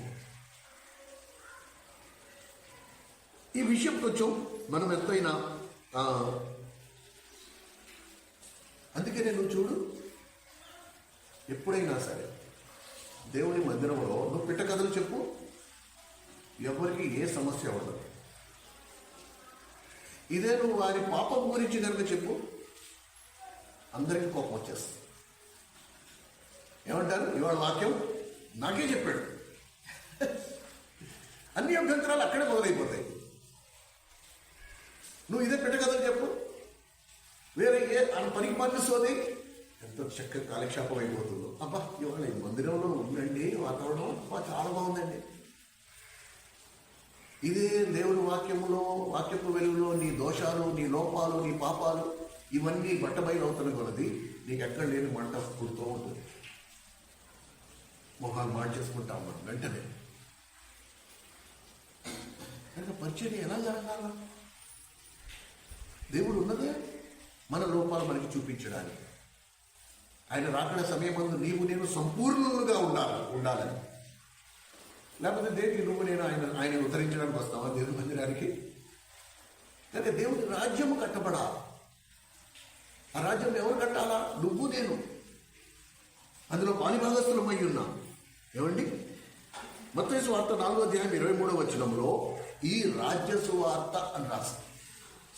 ఈ విషయం కొంచెం మనం ఎంతైనా అందుకనే నువ్వు చూడు, ఎప్పుడైనా సరే దేవుని మందిరంలో నువ్వు పిట్ట కథలు చెప్పు, ఎవరికి ఏ సమస్య ఉండదు. ఇదే నువ్వు వారి పాపం గురించి కనుక చెప్పు, అందరికీ కోపం వచ్చేస్తుంది. ఏమంటారు? ఇవాళ వాక్యం నాకే చెప్పాడు. అన్ని అభ్యంతరాలు అక్కడే మొదలైపోతాయి. నువ్వు ఇదే పిట్ట కథలు చెప్పు, వేరే ఏ పనికి పనిస్తుంది, ఎంత చక్కగా కాలక్షేపం అయిపోతుందో. అబ్బా ఇవాళ ఈ మందిరంలో ఉండండి, వాతావరణం అబ్బా చాలా బాగుందండి. ఇదే దేవుని వాక్యపు వెలుగులో నీ దోషాలు, నీ లోపాలు, నీ పాపాలు ఇవన్నీ బట్టబయలు అవుతున్న కొలది నీకు ఎక్కడ లేని మంట పుడుతూ ఉంటుంది. మొహాలు మార్చేసుకుంటాం మనం వెంటనే. కనుక పరిచర్య ఎలా జరగాల? దేవుడు ఉన్నదే మన లోపాలు మనకి చూపించడానికి. ఆయన రాకడ సమయమందు నీవు నేను సంపూర్ణులుగా ఉండాలని. లేకపోతే దేనికి నువ్వు నేను ఆయన ఉద్ధరించడానికి వస్తావా దేవుని మందిరానికి? కనుక దేవుని రాజ్యము కట్టబడాలి. ఆ రాజ్యం ఎవరు కట్టాలా? నువ్వు నేను. అందులో పాలిభాగస్థులమై ఉన్నాం. ఏమండి? మత్తయి సువార్త 4:23 ఈ రాజ్య సువార్త అని రాస్తుంది.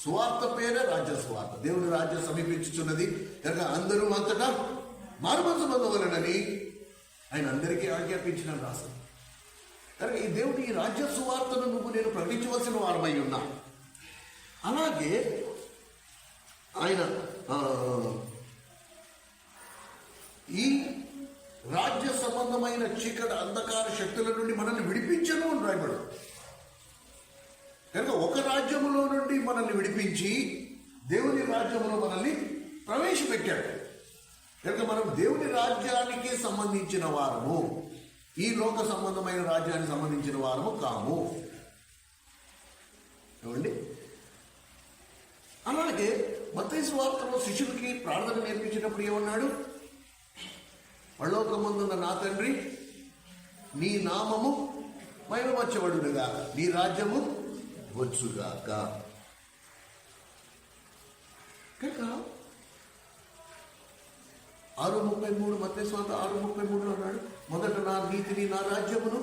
సువార్త పేరే రాజ్య సువార్త. దేవుని రాజ్యం సమీపించుచున్నది కనుక అందరూ అంతటా మారుమనసు పొందవలెనని ఆయన అందరికీ ఆజ్ఞాపించిన రాస్తుంది. కనుక ఈ దేవుని ఈ రాజ్య సువార్తను నువ్వు నేను ప్రకటించవలసిన వారమై ఉన్నా. అలాగే ఆయన ఈ రాజ్య సంబంధమైన చీకటి అంధకార శక్తుల నుండి మనల్ని విడిపించను అని రాయబడు. కనుక ఒక రాజ్యములో నుండి మనల్ని విడిపించి దేవుని రాజ్యములో మనల్ని ప్రవేశపెట్టాడు. కనుక మనం దేవుని రాజ్యానికి సంబంధించిన వారము, ఈ లోక సంబంధమైన రాజ్యానికి సంబంధించిన వారము కాము. ఏమండి? అలాగే మత్తయి సువార్తలో శిష్యులకి ప్రార్థన నేర్పించినప్పుడు ఏమన్నాడు? పరలోకమందున్న నా తండ్రి, నీ నామము మహిమపరచబడునుగా, నీ రాజ్యము వచ్చుగాక. కనుక 6:33 మత్తయి సువార్త 6:33 అన్నాడు, మొదట నా నీతిని నా రాజ్యమును.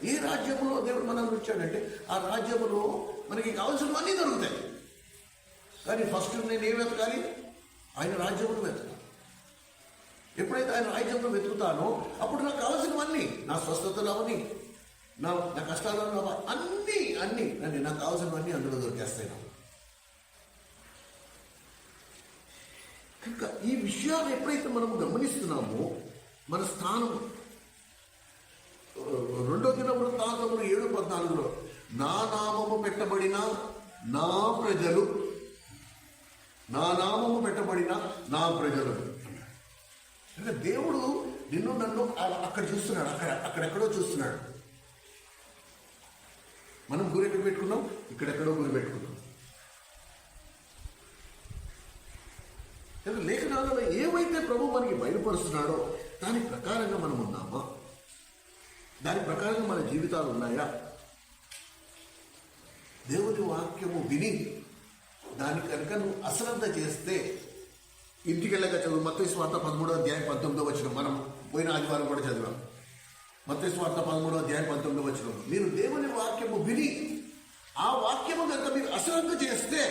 ఏ రాజ్యములో దేవుడు మనల్ని వచ్చాడంటే ఆ రాజ్యములో మనకి కావాల్సినవన్నీ దొరుకుతాయి. కానీ ఫస్ట్ నేను ఏం వెతకాలి? ఆయన రాజ్యమును వెతకాలి. ఎప్పుడైతే ఆయన రాజ్యంలో వెతుకుతానో అప్పుడు నాకు కావాల్సినవన్నీ, నా స్వస్థతలు అవని, నా కష్టాలు అన్నీ నాకు కావాల్సినవన్నీ అందులో దొరికేస్తాయి. కనుక ఈ విషయాలు ఎప్పుడైతే మనం గమనిస్తున్నామో మన స్థానం 2 దినవృత్తాంతములు 7:14 నా నామము పెట్టబడిన నా ప్రజలు, నా నామము పెట్టబడిన నా ప్రజలు. అంటే దేవుడు నిన్ను నన్ను అక్కడ చూస్తున్నాడు, అక్కడెక్కడో చూస్తున్నాడు. మనం గురి ఎక్కడ పెట్టుకున్నాం? ఇక్కడెక్కడో గురి పెట్టుకున్నాం. లేఖనాలలో ఏమైతే ప్రభు మనకి బయలుపరుస్తున్నాడో దాని ప్రకారంగా మనం ఉన్నామా? దాని ప్రకారంగా మన జీవితాలు ఉన్నాయా? దేవుని వాక్యము విని దాని కనుక నువ్వు అశ్రద్ధ చేస్తే, ఇంటికి వెళ్ళక చదువు మత్తయి సువార్త 13:19 మనం పోయిన ఆదివారం కూడా చదివాం. మత్తయి సువార్త 13:19 మీరు దేవుని వాక్యము విని ఆ వాక్యము కనుక మీరు అశ్రద్ధ చేస్తే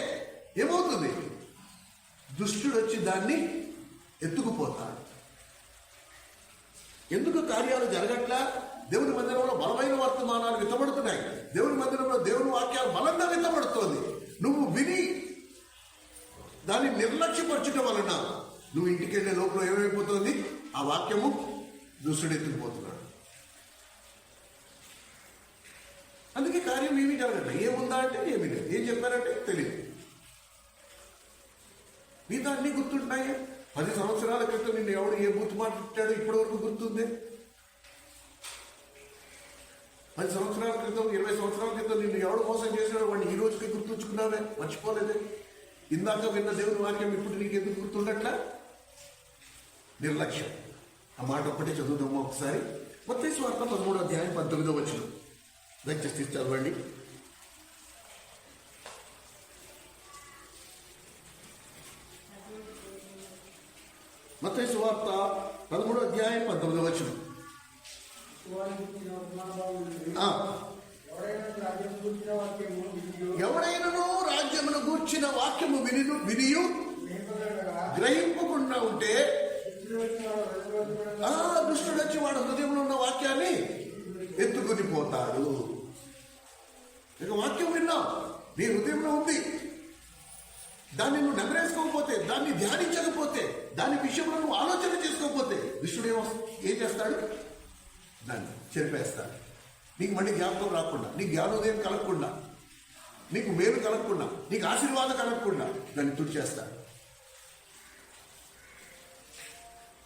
ఏమవుతుంది? దుష్టుడు వచ్చి దాన్ని ఎత్తుకుపోతాడు. ఎందుకు కార్యాలు జరగట్లా? దేవుని మందిరంలో బలమైన వర్తమానాలు విత్తబడుతున్నాయి. దేవుని మందిరంలో దేవుని వాక్యాలు బలంగా విత్తబడుతోంది. నువ్వు విని దాన్ని నిర్లక్ష్యపరచడం వలన నువ్వు ఇంటికి వెళ్ళే లోపల ఏమైపోతుంది? ఆ వాక్యము దుష్టుడు ఎత్తుకుపోతున్నాడు. అందుకే కార్యం ఏమీ జరగట్లేదు. ఏముందా అంటే ఏమీ లేదు, ఏం చెప్పారంటే తెలియదు. మిగతా అన్ని గుర్తుంటాయి. 10 సంవత్సరాల క్రితం నిన్ను ఎవడు ఏ బూతు మాట్లాడాడో ఇప్పటి వరకు గుర్తుంది. 10 సంవత్సరాల క్రితం 20 సంవత్సరాల క్రితం నిన్ను ఎవడు మోసం చేశాడో వాడిని ఈ రోజుకి గుర్తుంచుకున్నావే, మర్చిపోలేదే. ఇందాక విన్న దేవుని వాక్యం ఇప్పుడు నీకు ఎందుకు గుర్తుండట్లా? నిర్లక్ష్యం. ఆ మాట ఒక్కటే చదువుదాము ఒకసారి. మత్తయి సువార్త 13:19 దయచేసి చదవండి. మత్తయి సువార్త 13:19 ఎవడైనను రాజ్యమును గూర్చిన వాక్యము వినియు గ్రహింపకుండా ఉంటే దుష్టుడు వచ్చి వాడు హృదయంలో ఉన్న వాక్యాన్ని ఎత్తుకుని పోతాడు. ఇక వాక్యం విన్నావు, నీ హృదయంలో ఉంది, దాన్ని నువ్వు నెమరేసుకోకపోతే, దాన్ని ధ్యానించకపోతే, దాని విషయంలో నువ్వు ఆలోచన చేసుకోకపోతే దుష్టుడు ఏం చేస్తాడు? దాన్ని చెరిపేస్తాడు. నీకు మళ్ళీ జ్ఞాపకం రాకుండా, నీ జ్ఞానోదయం కలగకుండా. నీకు మేలు కలగకుండా, నీకు ఆశీర్వాదం కలగకుండా దాన్ని తుడిచేస్తాడు.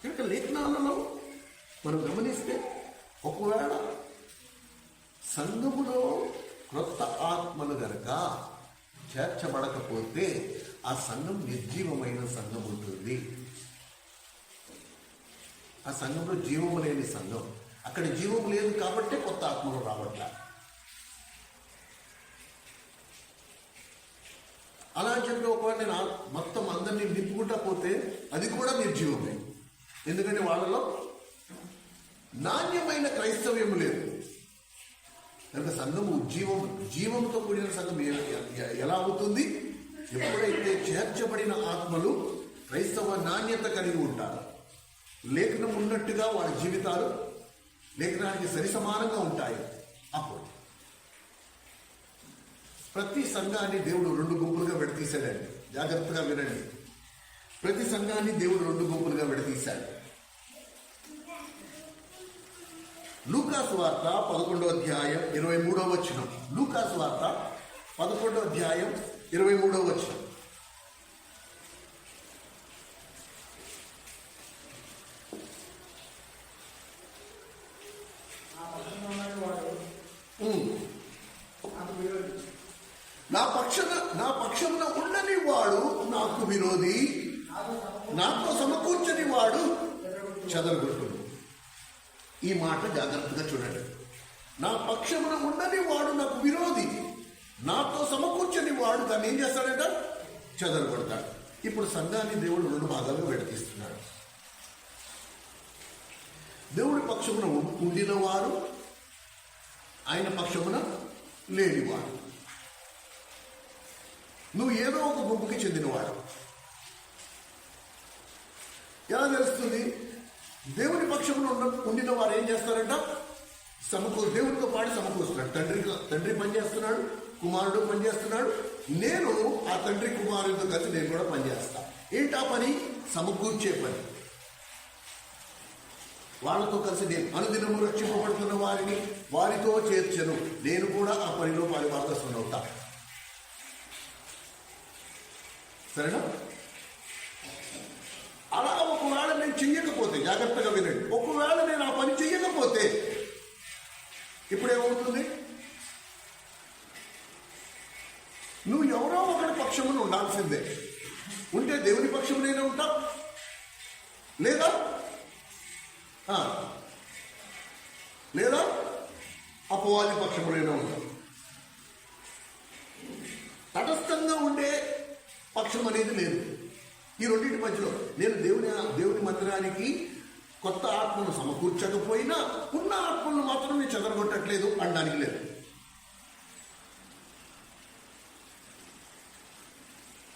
కనుక లేఖనాలలో మనం గమనిస్తే ఒకవేళ సంఘములో క్రొత్త ఆత్మలు గనక చేర్చబడకపోతే ఆ సంఘం నిర్జీవమైన సంఘం ఉంటుంది. ఆ సంఘంలో జీవము లేని సంఘం. అక్కడ జీవం లేదు కాబట్టి కొత్త ఆత్మలు రావట్ల. అలా చెప్పి ఒకవేళ నేను మొత్తం అందరినీ నింపుకుంటా పోతే అది కూడా నిర్జీవమే. ఎందుకంటే వాళ్ళలో నాణ్యమైన క్రైస్తవ్యం లేదు. కనుక సంఘము జీవంతో కూడిన సంఘం ఎలా అవుతుంది? ఎప్పుడైతే చేర్చబడిన ఆత్మలు క్రైస్తవ నాణ్యత కలిగి ఉంటారు, లేఖనం ఉన్నట్టుగా వాళ్ళ జీవితాలు లేఖనానికి సరిసమానంగా ఉంటాయి. అప్పుడు ప్రతి సంఘాన్ని దేవుడు 2 గుంపులుగా విడతీశాడండి. జాగ్రత్తగా వినండి. ప్రతి సంఘాన్ని దేవుడు 2 గుంపులుగా విడతీశాడు. లూకాసు వార్త 11వ అధ్యాయం 23వ వచనం. లూకాసు వార్త 11వ అధ్యాయం 23వ వచనం. నా పక్షమున ఉండని వాడు నాకు విరోధి, నాతో సమకూర్చని వాడు చెదరగొట్టును. ఈ మాట జాగ్రత్తగా చూడండి. నా పక్షమున ఉండని వాడు నాకు విరోధి, నాతో సమకూర్చని వాడు దాన్ని ఏం చేస్తాడంట? చెదరగొడతాడు. ఇప్పుడు సంఘాన్ని దేవుడు 2 భాగాలుగా విడతీస్తున్నాడు. దేవుడి పక్షమున ఉండిన వారు, ఆయన పక్షమున లేనివాడు. నువ్వు ఏదో ఒక గుంపుకి చెందినవాడు. ఎలా తెలుస్తుంది? దేవుని పక్షంలో ఉండిన వారు ఏం చేస్తారంట? దేవుడితో పాటు సమకూరుస్తున్నాడు. తండ్రి పనిచేస్తున్నాడు, కుమారుడు పనిచేస్తున్నాడు. నేను ఆ తండ్రి కుమారుడితో కలిసి నేను కూడా పనిచేస్తా. ఏంటా పని? సమకూర్చే పని. వాళ్ళతో కలిసి నేను అనుదినము రక్షింపబడుతున్న వారిని వారితో చేర్చను. నేను కూడా ఆ పనిలో భాగస్వామవుతా. సరేనా? అలా ఒకవేళ నేను చెయ్యకపోతే, జాగ్రత్తగా వినండి, ఒకవేళ నేను ఆ పని చెయ్యకపోతే ఇప్పుడేమవుతుంది? నువ్వు ఎవరో ఒకటి పక్షమున ఉండాల్సిందే. ఉంటే దేవుని పక్షమునైనా ఉంటావు, లేదా అపవాది పక్షమునైనా ఉంటావు. తటస్థంగా ఉండే పక్షం అనేది లేదు. ఈ రెండింటి మధ్యలో నేను దేవుని మందిరానికి కొత్త ఆత్మను సమకూర్చకపోయినా ఉన్న ఆత్మలను మాత్రం నేను చెదరగొట్టట్లేదు అనడానికి లేదు.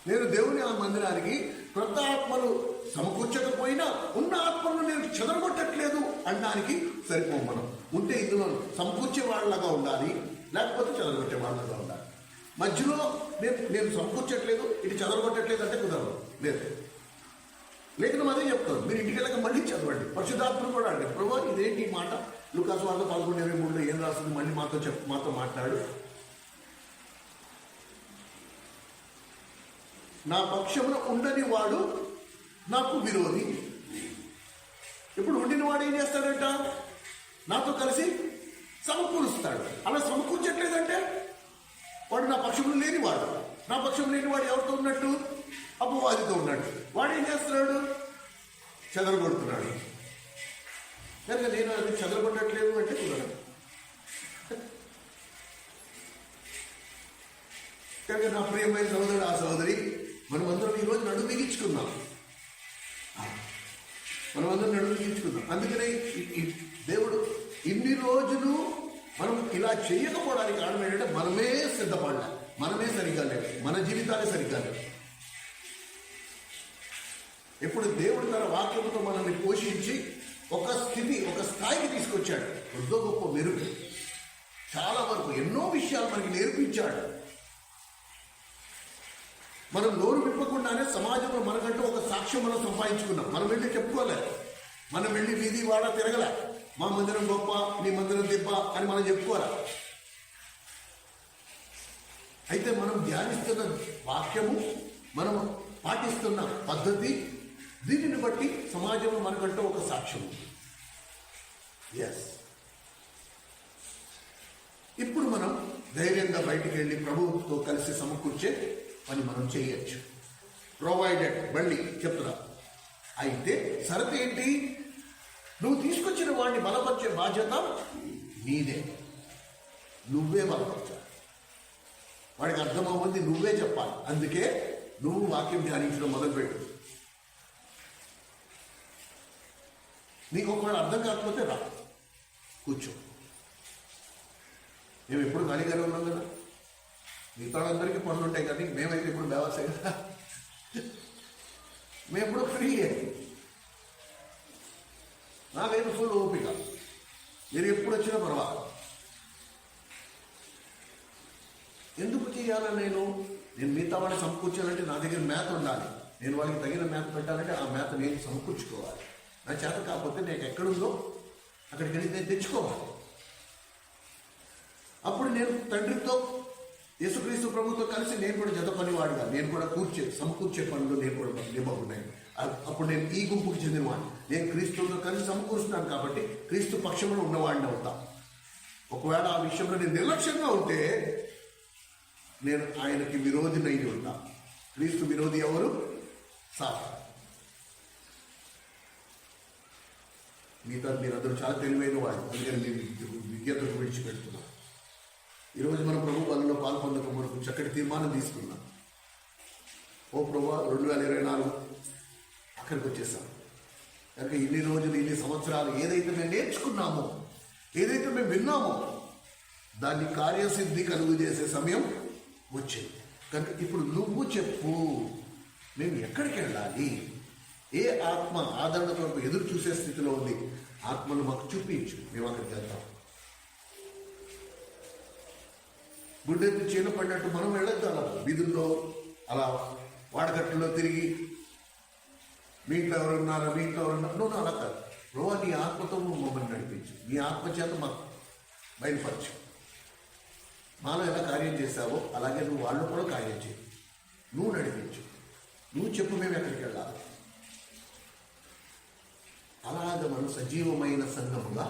నేను దేవుని ఆ మందిరానికి కొత్త ఆత్మలు సమకూర్చకపోయినా ఉన్న ఆత్మలను నేను చెదరగొట్టట్లేదు అనడానికి సరిపోం. మనం ఉంటే ఇందులో సమకూర్చే వాళ్ళలాగా ఉండాలి, లేకపోతే చెదరగొట్టే వాళ్ళలాగా ఉండాలి. మధ్యలో నేను సమకూర్చట్లేదు, ఇటు చెదరగొట్టట్లేదు అంటే కుదరదు. లేదు, లేఖనం అదే చెప్తారు. మీరు ఇంటికి వెళ్ళక మళ్ళీ చదవండి. పరిశుద్ధాత్మను కూడా అండి, ప్రభు ఇదేంటి ఈ మాట? లూకాసు వార్త 11:23లో ఏం రాస్తుంది? మళ్ళీ మాతో మాట్లాడు. నా పక్షమున ఉండని వాడు నాకు విరోధి. ఇప్పుడు ఉండిన వాడు ఏం చేస్తాడంట? నాతో కలిసి సమకూరుస్తాడు. అలా సమకూర్చట్లేదంటే వాడు నా పక్షంలో లేనివాడు. నా పక్షం లేనివాడు ఎవరితో ఉన్నట్టు? అపవాదితో ఉన్నట్టు. వాడు ఏం చేస్తున్నాడు? చెదరగొడుతున్నాడు. కనుక నేను అది చెదరగొట్టట్లేదు అంటే కుదరదు. కనుక నా ప్రియమైన సహోదరుడు, ఆ సహోదరి, మనమందరం ఈరోజు నడుము బిగించుకుందాం. అందుకనే దేవుడు ఇన్ని రోజులు మనం ఇలా చేయకపోవడానికి కారణం ఏంటంటే మనమే సిద్ధపడాలి. మనమే సరిగ్గా లేదు, మన జీవితాలే సరిగ్గా లేవు. ఇప్పుడు దేవుడు తన వాక్యంతో మనల్ని పోషించి ఒక స్థాయికి తీసుకొచ్చాడు. ఎంతో గొప్ప మెరుగు, చాలా వరకు ఎన్నో విషయాలు మనకి నేర్పించాడు. మనం నోరు విప్పకుండానే సమాజంలో మనకంటూ ఒక సాక్ష్యం మనం సంపాదించుకున్నాం. మనం వెళ్ళి చెప్పుకోలేదు, మనం వెళ్ళి వీధి వాడ తిరగలే. మా మందిరం గొప్ప, నీ మందిరం దెబ్బ అని మనం చెప్పుకోరా. అయితే మనం ధ్యానిస్తున్న వాక్యము, మనం పాటిస్తున్న పద్ధతి, దీనిని బట్టి సమాజంలో మనకంటూ ఒక సాక్ష్యం ఉంది. ఎస్, ఇప్పుడు మనం ధైర్యంగా బయటికి వెళ్ళి ప్రభువుతో కలిసి సమకూర్చే పని మనం చేయొచ్చు. ప్రొవైడెడ్ మళ్ళీ చెప్తున్నా. అయితే షరతు ఏంటి? నువ్వు తీసుకొచ్చిన వాడిని బలపరిచే బాధ్యత నీదే. నువ్వే బలపరచాలి. వాడికి అర్థమవుతుంది, నువ్వే చెప్పాలి. అందుకే నువ్వు వాక్యం ధ్యానించడం మొదలుపెట్టు. నీకు ఒకవేళ అర్థం కాకపోతే రా, కూర్చో. మేము ఎప్పుడు ఖాళీగానే ఉన్నాం కదా. మిగతా అందరికీ పనులు ఉంటాయి కానీ మేమైతే ఇప్పుడు వ్యవసాయ కదా. మేము ఎప్పుడు ఫ్రీ. నాకైతే ఫుల్ ఓపిక. మీరు ఎప్పుడు వచ్చినా పర్వాలేదు. ఎందుకు చేయాలని నేను మిగతా వాడిని సమకూర్చాలంటే నా దగ్గర మేత ఉండాలి. నేను వాళ్ళకి తగిన మేత పెట్టాలంటే ఆ మేత నేను సమకూర్చుకోవాలి. నా చేత కాకపోతే నేను ఎక్కడుందో అక్కడికి వెళ్ళి నేను తెచ్చుకోవాలి. అప్పుడు నేను తండ్రితో, యేసుక్రీస్తు ప్రభుతో కలిసి నేను కూడా జత పనివాడిగా, నేను కూడా సమకూర్చే పనులు నేను కూడా నిమ్మకున్నాయి. అప్పుడు నేను ఈ గుంపుకి చెందినవాడిని. నేను క్రీస్తుతో కలిసి సమకూరుస్తున్నాను కాబట్టి క్రీస్తు పక్షంలో ఉన్నవాడిని అవుతా. ఒకవేళ ఆ విషయంలో నేను నిర్లక్ష్యంగా ఉంటే నేను ఆయనకి విరోధినై ఉంటా. క్రీస్తు విరోధి ఎవరు? సాతాను. మీరందరూ చాలా తెలివైన వాడు, అందుకని నేను విజ్ఞతకు విడిచిపెడుతున్నాను. ఈరోజు మనం ప్రభు బలంలో పాల్పొందక మనకు చక్కటి తీర్మానం తీసుకున్నాం. ఓ ప్రభు, 2024 అక్కడికి వచ్చేసాం. కనుక ఇన్ని రోజులు, ఇన్ని సంవత్సరాలు ఏదైతే మేము నేర్చుకున్నామో, ఏదైతే మేము విన్నామో, దాన్ని కార్యసిద్ధి కలుగు చేసే సమయం వచ్చింది. కనుక ఇప్పుడు నువ్వు చెప్పు, మేము ఎక్కడికి వెళ్ళాలి? ఏ ఆత్మ ఆదరణ కొరకు ఎదురు చూసే స్థితిలో ఉంది? ఆత్మను మాకు చూపించు, మేము అక్కడికి వెళ్తాం. గుడ్డెత్తి చీల పడినట్టు మనం వెళ్ళొద్దు అలా వీధుల్లో, అలా వాడగట్టులో తిరిగి మీ ఇంట్లో ఎవరున్నారా, మీ ఇంట్లో ఎవరున్నారు, నువ్వు అలా కాదు. రోజు నీ ఆత్మతో మమ్మల్ని నడిపించు, నీ ఆత్మ చేత మాకు బయలుపరచు. మాలో ఎలా కార్యం చేస్తావో అలాగే నువ్వు వాళ్ళు కూడా కార్యం చేయి. నువ్వు నడిపించు, నువ్వు చెప్పు, మేము ఎక్కడికి వెళ్ళాలి. అలాగ మనం సజీవమైన సంఘముగా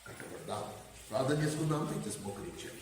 కట్టబడదాం. ప్రార్థన చేసుకుందాం. తెచ్చేసి మోకరించాడు.